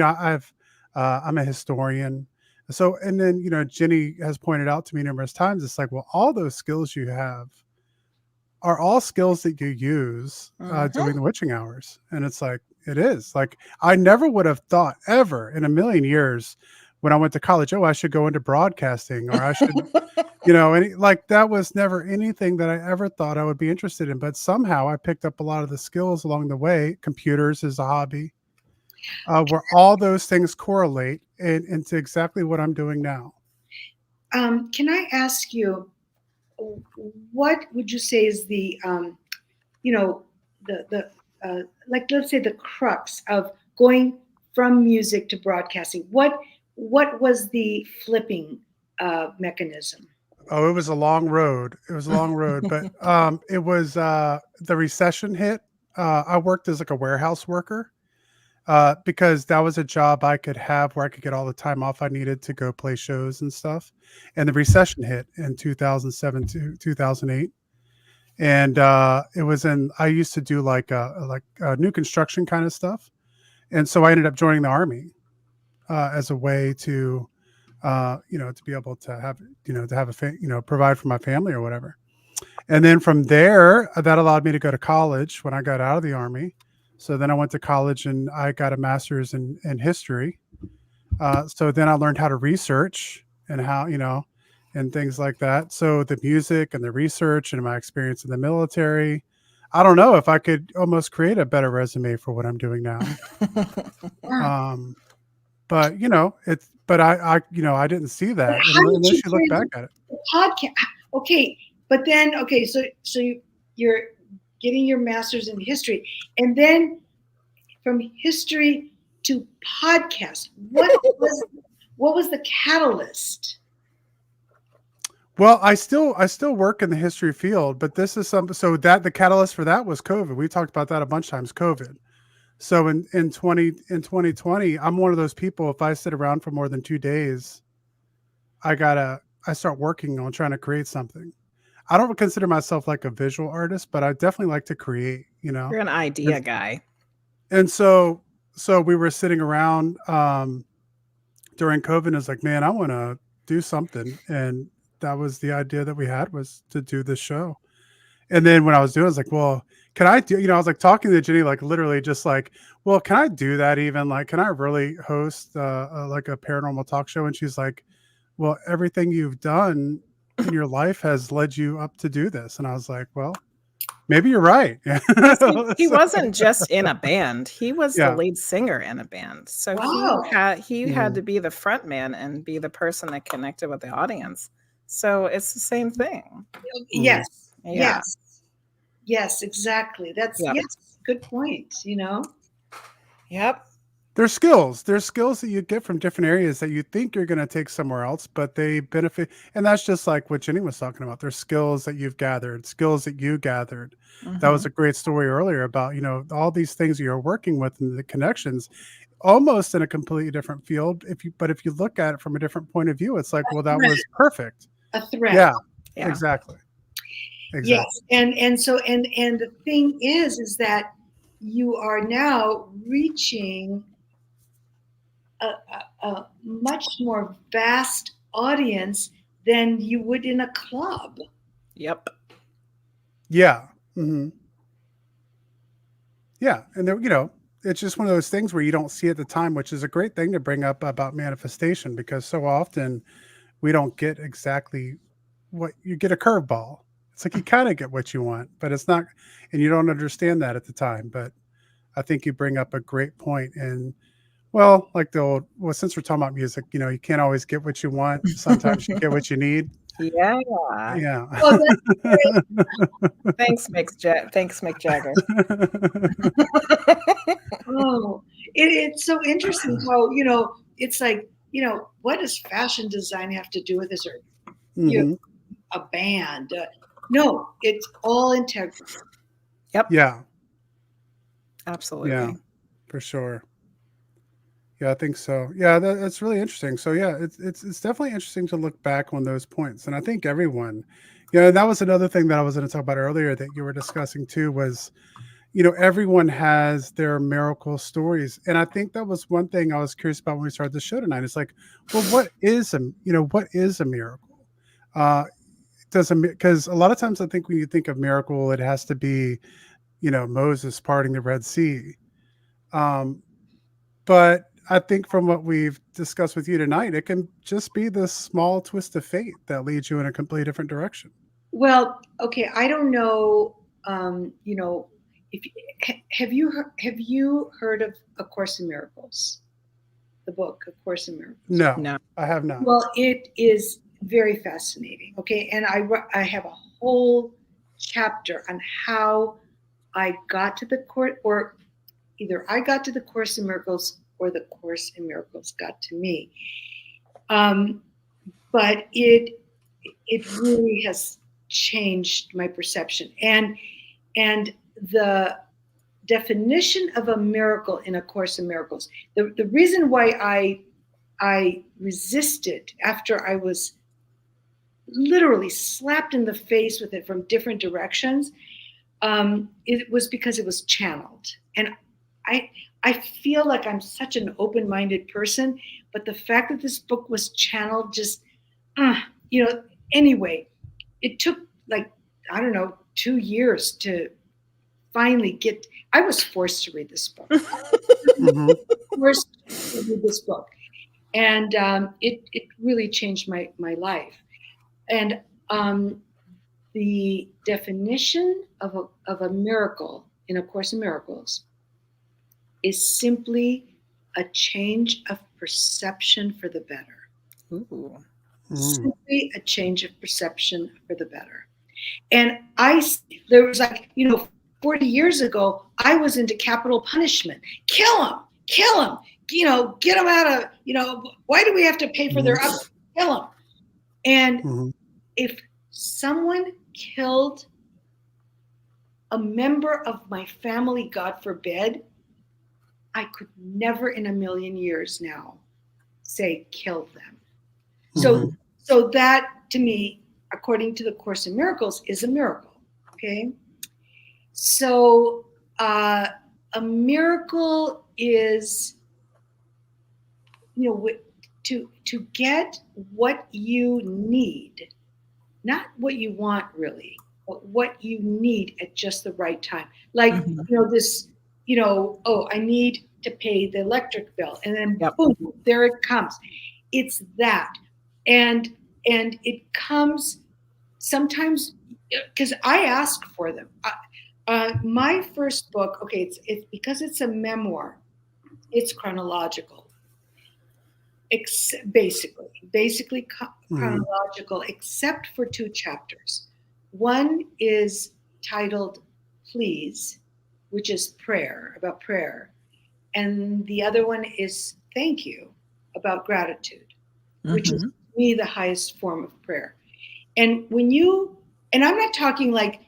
S1: a historian. So, and then, Jenny has pointed out to me numerous times, it's like, well, all those skills you have are all skills that you use doing the witching hours. And it's like, it is like, I never would have thought ever in a million years when I went to college, oh, I should go into broadcasting or I should, like that was never anything that I ever thought I would be interested in. But somehow I picked up a lot of the skills along the way. Computers is a hobby. Where all those things correlate into exactly what I'm doing now.
S4: Can I ask you, what would you say is the like, let's say the crux of going from music to broadcasting? What was the flipping mechanism?
S1: Oh, it was a long road. But it was the recession hit. I worked as like a warehouse worker. Because that was a job I could have where I could get all the time off I needed to go play shows and stuff. And the recession hit in 2007 to 2008. And I used to do like new construction kind of stuff. And so I ended up joining the Army as a way to, to be able to have, provide for my family or whatever. And then from there, that allowed me to go to college when I got out of the Army. So then I went to college and I got a master's in history. So then I learned how to research and how, and things like that. So the music and the research and my experience in the military, I don't know if I could almost create a better resume for what I'm doing now. But I didn't see that unless you look back at it.
S4: Podcast. Okay. But then, so you're getting your master's in history, and then from history to podcast. What was the catalyst?
S1: Well, I still work in the history field, but this is something. So that the catalyst for that was COVID. We talked about that a bunch of times. COVID. So in 2020, I'm one of those people. If I sit around for more than 2 days, I start working on trying to create something. I don't consider myself like a visual artist, but I definitely like to create,
S2: You're an idea guy.
S1: And so we were sitting around during COVID and it's like, man, I want to do something. And that was the idea that we had, was to do this show. And then when I was doing it, I was like, well, can I do, I was like talking to Jenny, like literally just like, well, can I do that even? Like, can I really host like a paranormal talk show? And she's like, well, everything you've done in your life has led you up to do this. And I was like, well, maybe you're right.
S2: He wasn't just in a band. He was
S1: Yeah.
S2: the lead singer in a band. So
S4: Wow.
S2: he had to be the front man and be the person that connected with the audience. So it's the same thing.
S4: Yes.
S2: Yeah.
S4: Yes, exactly. That's yes, good point,
S2: Yep.
S1: There's skills that you get from different areas that you think you're going to take somewhere else, but they benefit. And that's just like what Jenny was talking about. There's skills that you've gathered, skills that you gathered. That was a great story earlier about, all these things you're working with and the connections almost in a completely different field. If you look at it from a different point of view, it's like, well, that was perfect.
S4: A threat.
S1: Yeah. Exactly.
S4: Yes. And the thing is that you are now reaching a much more vast audience than you would in a club.
S2: Yep.
S1: Yeah. Mm-hmm. Yeah, and there, it's just one of those things where you don't see at the time, which is a great thing to bring up about manifestation because so often we don't get exactly what you get a curveball. It's like you kind of get what you want, but it's not, and you don't understand that at the time. But I think you bring up a great point, and well, like since we're talking about music, you can't always get what you want. Sometimes you get what you need.
S2: Yeah.
S1: Yeah.
S4: Well, that's great.
S2: Thanks, Mick Jagger.
S4: Oh, it's so interesting how, it's like, what does fashion design have to do with this, or you
S1: Hmm.
S4: a band? No, it's all integral.
S2: Yep,
S1: Yeah. Yeah,
S2: absolutely.
S1: for sure. Yeah, I think so. Yeah, that's really interesting. So yeah, it's definitely interesting to look back on those points, and I think everyone, that was another thing that I was going to talk about earlier that you were discussing too was, everyone has their miracle stories, and I think that was one thing I was curious about when we started the show tonight. It's like, well, what is a miracle? Uh, because a lot of times I think when you think of miracle, it has to be, Moses parting the Red Sea. Um, but I think from what we've discussed with you tonight, it can just be this small twist of fate that leads you in a completely different direction.
S4: Well, okay, I don't know, if have you heard of A Course in Miracles, the book A Course in Miracles?
S1: No,
S2: No.
S1: I have not.
S4: Well, it is very fascinating. Okay, and I have a whole chapter on how I got to the court, or either I got to the Course in Miracles or the Course in Miracles got to me. Um, but it really has changed my perception, and the definition of a miracle in A Course in Miracles. The reason why I resisted after I was literally slapped in the face with it from different directions, it was because it was channeled. And I I feel like I'm such an open-minded person, but the fact that this book was channeled just, uh, you know, anyway, it took like, I don't know, 2 years to finally get, I was forced to read this book.
S1: Hmm.
S4: Forced to read this book. And it really changed my life. And the definition of a miracle in A Course in Miracles is simply a change of perception for the better.
S2: Ooh.
S1: Mm.
S4: Simply a change of perception for the better. And there was like, 40 years ago, I was into capital punishment. Kill him, get them out of, why do we have to pay for their up? Kill them. And
S1: Hmm.
S4: if someone killed a member of my family, God forbid, I could never in a million years now say kill them.
S1: Hmm.
S4: So that to me, according to the Course in Miracles, is a miracle. Okay. So a miracle is, to get what you need, not what you want really, but what you need at just the right time. Like,
S2: Mhm.
S4: this, oh, I need to pay the electric bill, and then
S2: Yep.
S4: boom, there it comes. It's that. And it comes sometimes because I ask for them. My first book, okay, it's because it's a memoir, it's chronological. Basically
S1: Hmm.
S4: chronological, except for two chapters. One is titled Please, which is about prayer, and the other one is Thank You, about gratitude, which is
S2: Mhm.
S4: to me the highest form of prayer. And and I'm not talking like,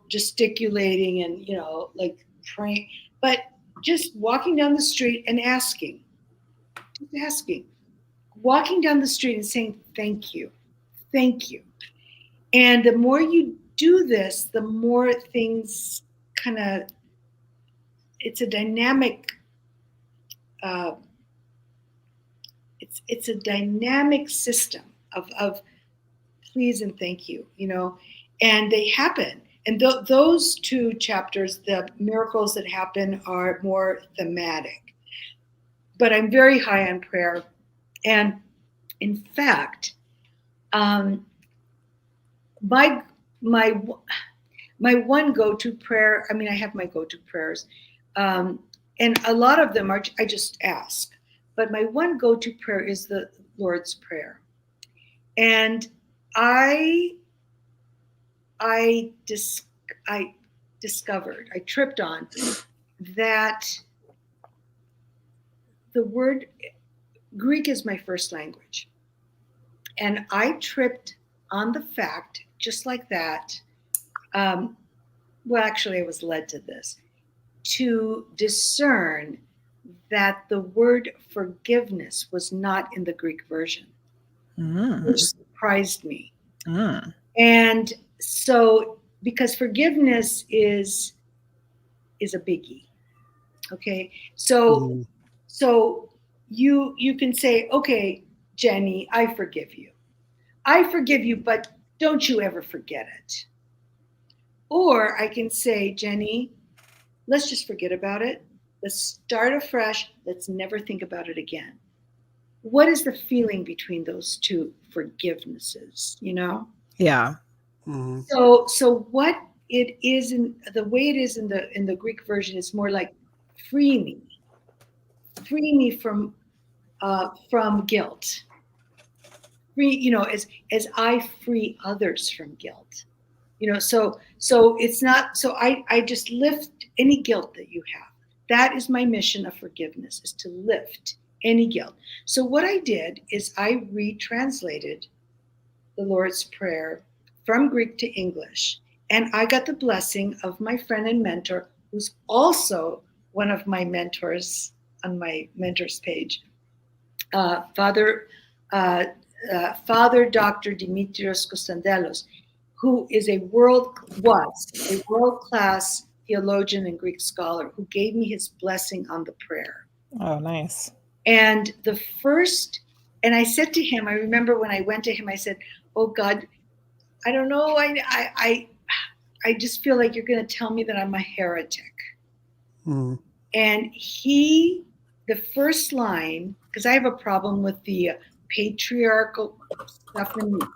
S4: gesticulating and, like praying, but just walking down the street and asking, walking down the street and saying, thank you. And the more you do this, the more things kind of, it's a dynamic, uh, it's a dynamic system of please and thank you, and they happen. and those two chapters, the miracles that happen, are more thematic. But I'm very high on prayer. And in fact, my one go-to prayer, I mean, I have my go-to prayers, and a lot of them are, I just ask. But my one go-to prayer is the Lord's Prayer. And I discovered, I tripped on that the word Greek is my first language. And I tripped on the fact, just like that, well, actually, I was led to this, to discern that the word forgiveness was not in the Greek version, which surprised me. And so, because forgiveness is a biggie, okay? So you can say, okay, Jenny, I forgive you. I forgive you, but don't you ever forget it. Or I can say, Jenny, let's just forget about it. Let's start afresh. Let's never think about it again. What is the feeling between those two forgivenesses, you know?
S2: Yeah.
S1: Mm-hmm.
S4: So what it is the way it is in the Greek version is more like free me from guilt. Free, you know, as I free others from guilt. You know, so it's not, so I just lift any guilt that you have. That is my mission of forgiveness, is to lift any guilt. So what I did is I retranslated the Lord's Prayer from Greek to English. And I got the blessing of my friend and mentor, who's also one of my mentors on my mentors page, Father Dr. Dimitrios Konstantelos, who is a world-class theologian and Greek scholar, who gave me his blessing on the prayer.
S2: Oh, nice.
S4: And I said to him, I remember when I went to him, I said, oh God, I don't know, I just feel like you're going to tell me that I'm a heretic. Mm. And the first line, because I have a problem with the patriarchal stuff in the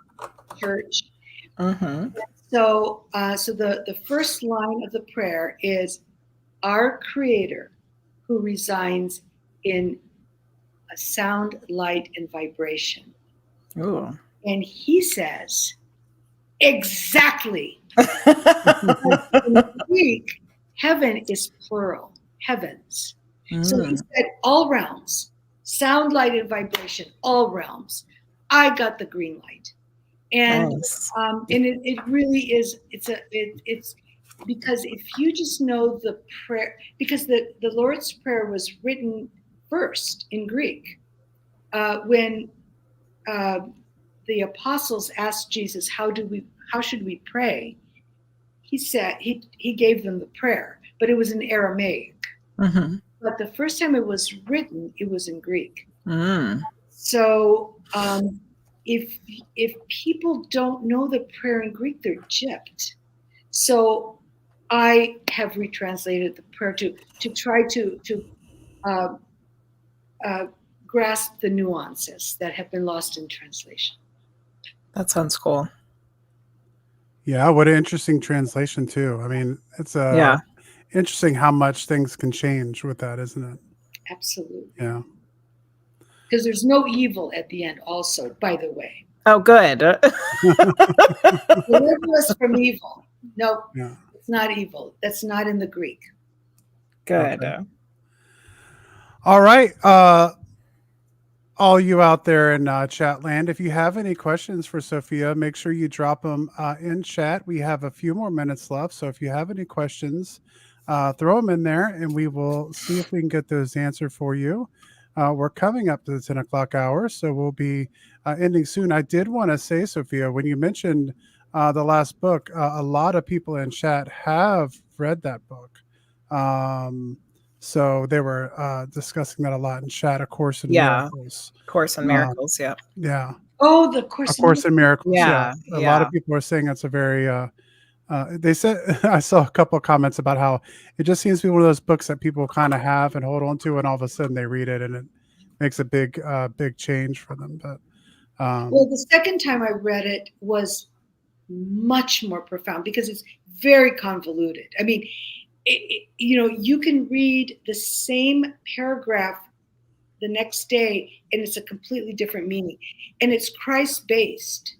S4: church. Mm-hmm. So the first line of the prayer is, our Creator, who resides in a sound, light, and vibration. Ooh. And he says, exactly. In Greek, heaven is plural, heavens. So he said all realms, sound, light, and vibration, all realms. I got the green light. And nice. And it really is, it's because if you just know the prayer, because the Lord's Prayer was written first in Greek. When the apostles asked Jesus, how should we pray? He said, he gave them the prayer, but it was in Aramaic. Mm-hmm. But the first time it was written, it was in Greek. Mm. So if people don't know the prayer in Greek, they're gypped. So I have retranslated the prayer to try to grasp the nuances that have been lost in translation.
S2: That sounds cool.
S1: Yeah, what an interesting translation too. I mean, it's interesting how much things can change with that, isn't it?
S4: Absolutely.
S1: Yeah.
S4: Because there's no evil at the end also, by the way.
S2: Oh, good.
S4: Deliver us from evil. No, It's not evil. That's not in the Greek.
S2: Good.
S1: Okay. All right. All you out there in chat land, if you have any questions for Sophia, make sure you drop them in chat. We have a few more minutes left. So if you have any questions, throw them in there and we will see if we can get those answered for you. We're coming up to the 10 o'clock hour, so we'll be ending soon. I did want to say, Sophia, when you mentioned the last book, a lot of people in chat have read that book. So they were discussing that a lot in chat, A Course in Miracles.
S2: Course in Miracles, yeah.
S1: Yeah.
S4: Oh, the Course
S1: in Miracles.
S2: Yeah.
S1: A lot of people are saying it's a very They said I saw a couple of comments about how it just seems to be one of those books that people kind of have and hold on to, and all of a sudden they read it and it makes a big change for them. But
S4: Well, the second time I read it was much more profound because it's very convoluted. I mean, you can read the same paragraph the next day and it's a completely different meaning, and it's Christ-based.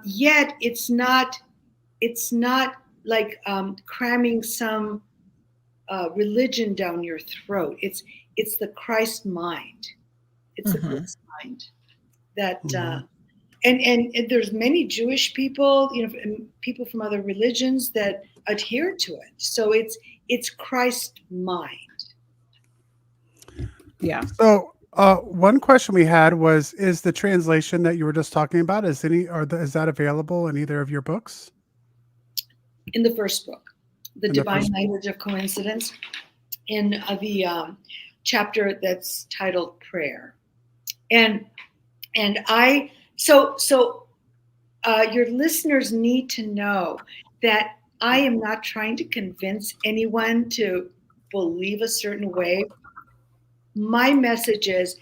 S4: Yet it's not like cramming some religion down your throat. It's the Christ mind. It's the Christ mind that. And there's many Jewish people, and people from other religions that adhere to it. So it's Christ mind.
S2: Yeah.
S1: So one question we had was: is the translation that you were just talking about is that available in either of your books?
S4: In the first book, The Divine Language of Coincidence, in the chapter that's titled Prayer, and I. So your listeners need to know that I am not trying to convince anyone to believe a certain way. My message is,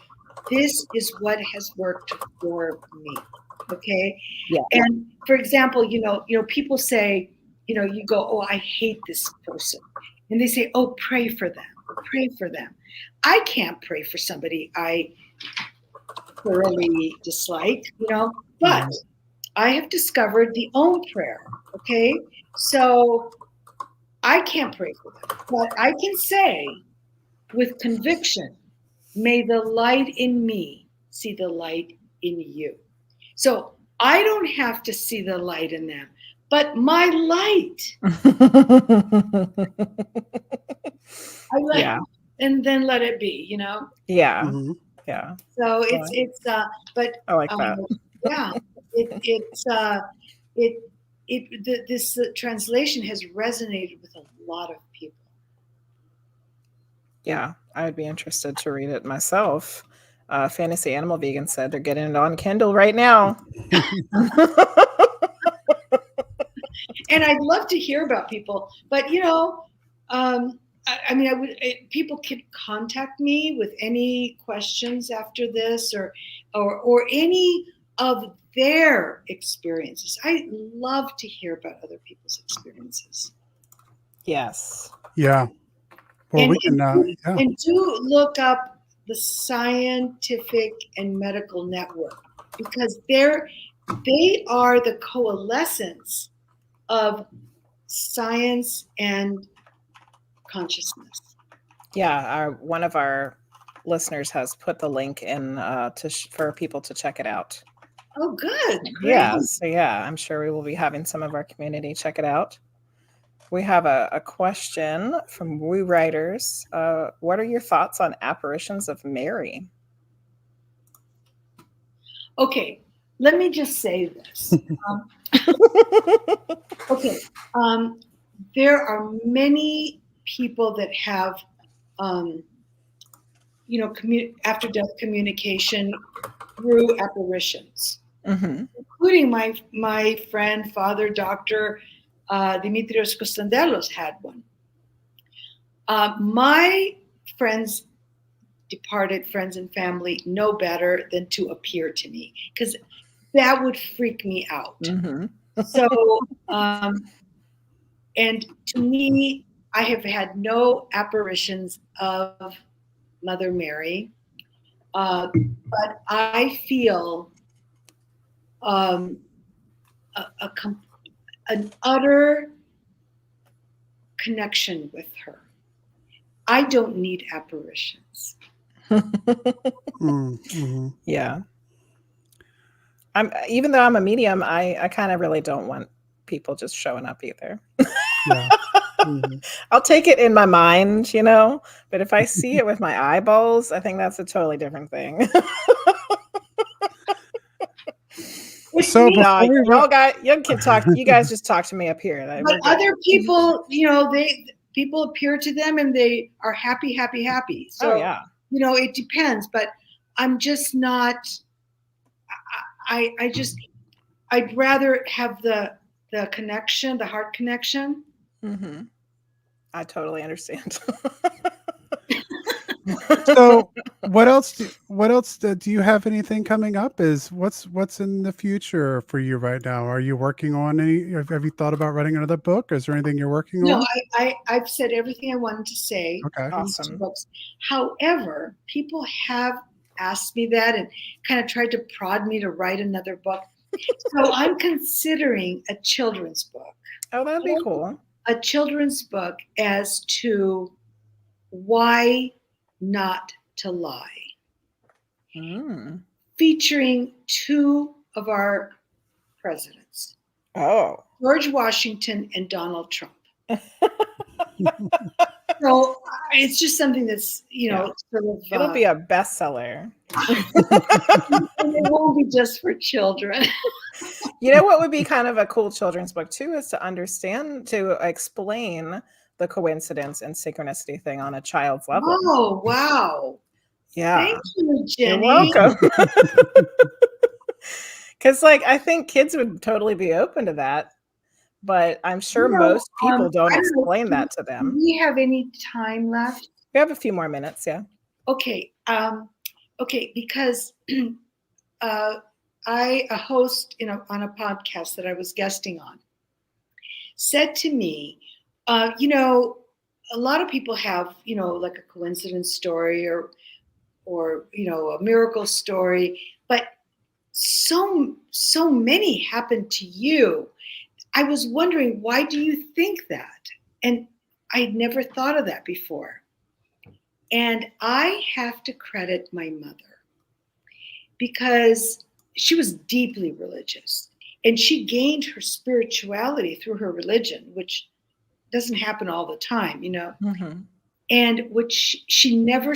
S4: this is what has worked for me. Okay.
S2: Yeah.
S4: And for example, people say, you go, oh, I hate this person. And they say, oh, pray for them. Pray for them. I can't pray for somebody I thoroughly dislike, but I have discovered the own prayer. Okay. So I can't pray for them, but I can say with conviction, may the light in me see the light in you. So I don't have to see the light in them, but my light. And then let it be,
S2: Yeah.
S1: Mm-hmm.
S2: Yeah.
S4: So it's but
S2: I like that.
S4: Yeah, this translation has resonated with a lot of people.
S2: Yeah, I would be interested to read it myself. Fantasy Animal Vegan said they're getting it on Kindle right now.
S4: And I'd love to hear about people, but people could contact me with any questions after this, or any of their experiences. I love to hear about other people's experiences.
S2: Yes.
S1: Yeah. Well,
S4: and do look up the Scientific and Medical Network, because they are the coalescence of science and consciousness.
S2: Yeah, one of our listeners has put the link in for people to check it out.
S4: Oh, good. Great.
S2: Yeah, so I'm sure we will be having some of our community check it out. We have a question from Woo Writers. What are your thoughts on apparitions of Mary?
S4: Okay, let me just say this. Okay, there are many people that have, after death communication through apparitions, including my friend, Father Dr. Dimitrios Kostandelos had one. My departed friends and family know better than to appear to me, because that would freak me out. So, and to me, I have had no apparitions of Mother Mary, but I feel an utter connection with her. I don't need apparitions.
S2: Yeah. Even though I'm a medium, I kind of really don't want people just showing up either.
S1: Yeah.
S2: I'll take it in my mind, but if I see it with my eyeballs, I think that's a totally different thing.
S1: So
S2: you guys just talk to me up here.
S4: But other people, people appear to them and they are happy. So, it depends, but I'm just not, I'd rather have the the connection, the heart connection.
S2: Mm-hmm. I totally understand.
S1: So what else do you have anything coming up? What's in the future for you right now? Are you working on have you thought about writing another book? Is there anything you're working
S4: No,
S1: on?
S4: I've said everything I wanted to say
S1: Okay.
S4: in these 2
S2: Awesome.
S4: books. However, people have asked me that and kind of tried to prod me to write another book. So I'm considering a children's book.
S2: Oh, that'd be cool.
S4: A children's book as to why not to lie,
S2: Mm.
S4: featuring 2 of our presidents,
S2: Oh.
S4: George Washington and Donald Trump. So it's just something that's,
S2: Yeah.
S4: sort of.
S2: It'll be a bestseller.
S4: And it won't be just for children.
S2: You know what would be kind of a cool children's book too is to explain the coincidence and synchronicity thing on a child's level.
S4: Oh, wow.
S2: Yeah.
S4: Thank you, Jenny.
S2: You're welcome. Because, I think kids would totally be open to that, but I'm sure most people don't explain that to
S4: Do
S2: them.
S4: we have any time left?
S2: We have a few more minutes, yeah.
S4: Okay. Okay, because a host on a podcast that I was guesting on said to me, a lot of people have, like a coincidence story or a miracle story, but so many happen to you. I was wondering, why do you think that? And I'd never thought of that before. And I have to credit my mother because she was deeply religious and she gained her spirituality through her religion, which doesn't happen all the time,
S2: Mm-hmm.
S4: And which she never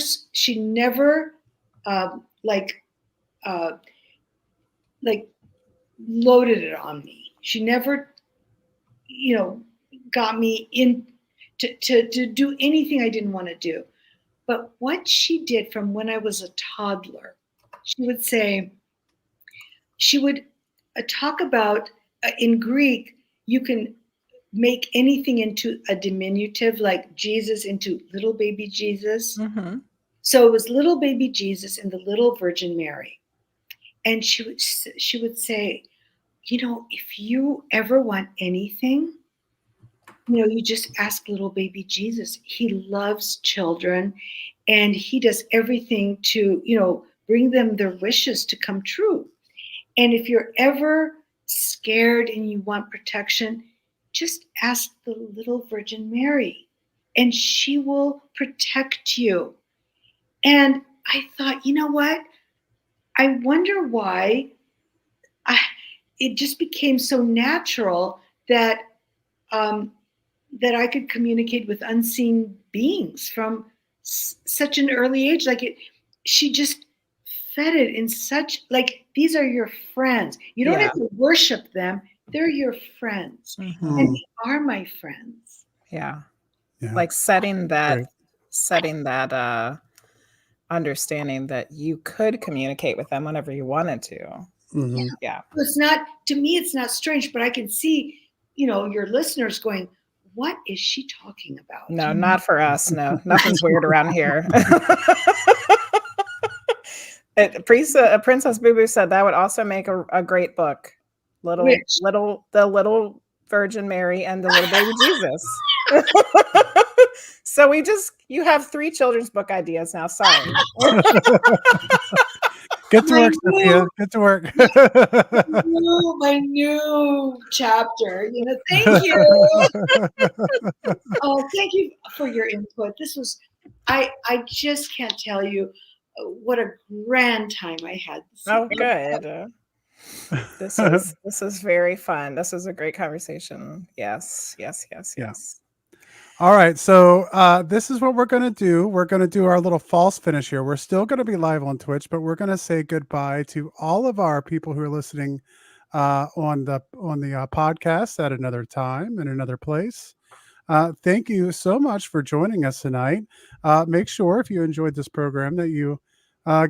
S4: loaded it on me. She never, got me in to do anything I didn't want to do. But what she did from when I was a toddler, she would talk about, in Greek, you can make anything into a diminutive, like Jesus into little baby Jesus.
S2: Mm-hmm.
S4: So it was little baby Jesus and the little Virgin Mary. And she would say, if you ever want anything, you just ask little baby Jesus. He loves children and he does everything to, bring them their wishes to come true. And if you're ever scared and you want protection, just ask the little Virgin Mary and she will protect you. And I thought, you know what? I wonder why it just became so natural that that I could communicate with unseen beings from such an early age. She just fed it in such, these are your friends. You don't have to worship them. They're your friends.
S2: Mm-hmm.
S4: And they are my friends.
S2: Yeah.
S1: Yeah.
S2: Like setting that
S1: Great.
S2: Understanding that you could communicate with them whenever you wanted to.
S1: Mhm.
S2: Yeah.
S4: It's not, to me, it's not strange, but I can see, your listeners going, what is she talking about?
S2: No, not for us. No, nothing's weird around here. Princess Boo Boo said that would also make a great book. The little Virgin Mary and the little baby Jesus. So you have 3 children's book ideas now. Sorry.
S1: Get to work, Sophia. Get to work.
S4: My new chapter. Thank you. Oh, thank you for your input. This was, I just can't tell you what a grand time I had.
S2: Oh, good. This is very fun. This is a great conversation. Yes.
S1: Yeah. All right. So this is what we're going to do. We're going to do our little false finish here. We're still going to be live on Twitch, but we're going to say goodbye to all of our people who are listening on the podcast at another time in another place. Thank you so much for joining us tonight. Make sure if you enjoyed this program that you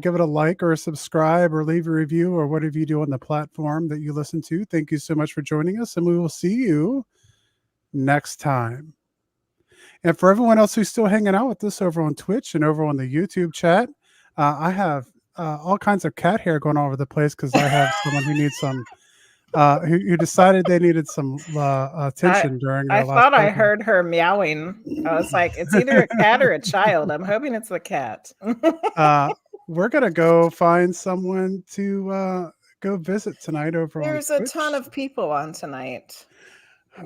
S1: Give it a like or a subscribe or leave a review or whatever you do on the platform that you listen to. Thank you so much for joining us, and we will see you next time. And for everyone else who's still hanging out with us over on Twitch and over on the YouTube chat, I have all kinds of cat hair going all over the place because I have someone who needs some, who decided they needed some attention during
S2: I
S1: their last
S2: thought I
S1: program.
S2: heard her meowing. I was like, it's either a cat or a child. I'm hoping it's the cat.
S1: We're going to go find someone to go visit tonight over
S2: There's
S1: on
S2: a
S1: Twitch.
S2: ton of people on tonight.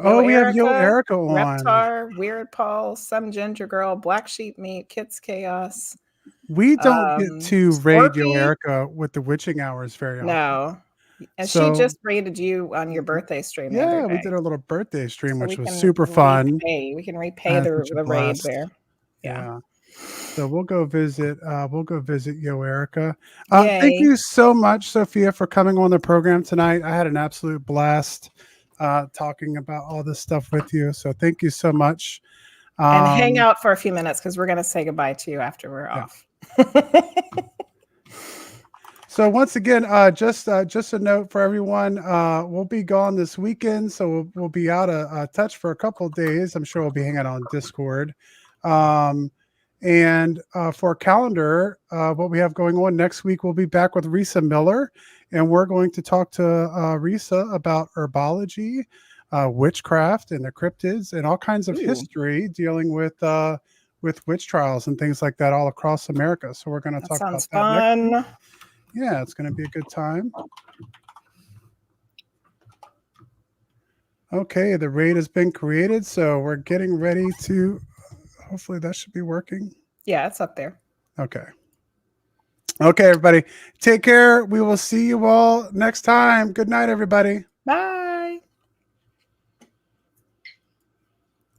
S1: Oh, we have Yo Erica on.
S2: Reptar, Weird Paul, Some Ginger Girl, Black Sheep Meat, Kids Chaos.
S1: We don't get to raid Yo
S2: Scorpy.
S1: Erica with the witching hours very often.
S2: No. And
S1: So-
S2: she just raided you on your birthday stream. the other
S1: Yeah, we
S2: day.
S1: did a little birthday stream,
S2: So
S1: which
S2: we
S1: was
S2: can
S1: super fun.
S2: We can repay
S1: Had
S2: the
S1: such a
S2: raid
S1: blast.
S2: there.
S1: Yeah. So we'll go visit Yo Erica. Thank
S2: Yay.
S1: you so much, Sophia, for coming on the program tonight. I had an absolute blast talking about all this stuff with you. So thank you so much.
S2: And hang out for a few minutes because we're going to say goodbye to you after we're off.
S1: So once again, just a note for everyone, we'll be gone this weekend, so we'll be out of touch for a couple of days. I'm sure we'll be hanging out on Discord. And for calendar, what we have going on next week, we'll be back with Risa Miller, and we're going to talk to Risa about herbology, witchcraft, and the cryptids, and all kinds of history dealing with witch trials and things like that all across America. So we're going to talk about that.
S2: Fun.
S1: Next week. Yeah, it's going to be a good time. Okay, the raid has been created, so we're getting ready to. Hopefully that should be working.
S2: Yeah, it's up there.
S1: Okay. Okay, everybody. Take care. We will see you all next time. Good night, everybody.
S2: Bye.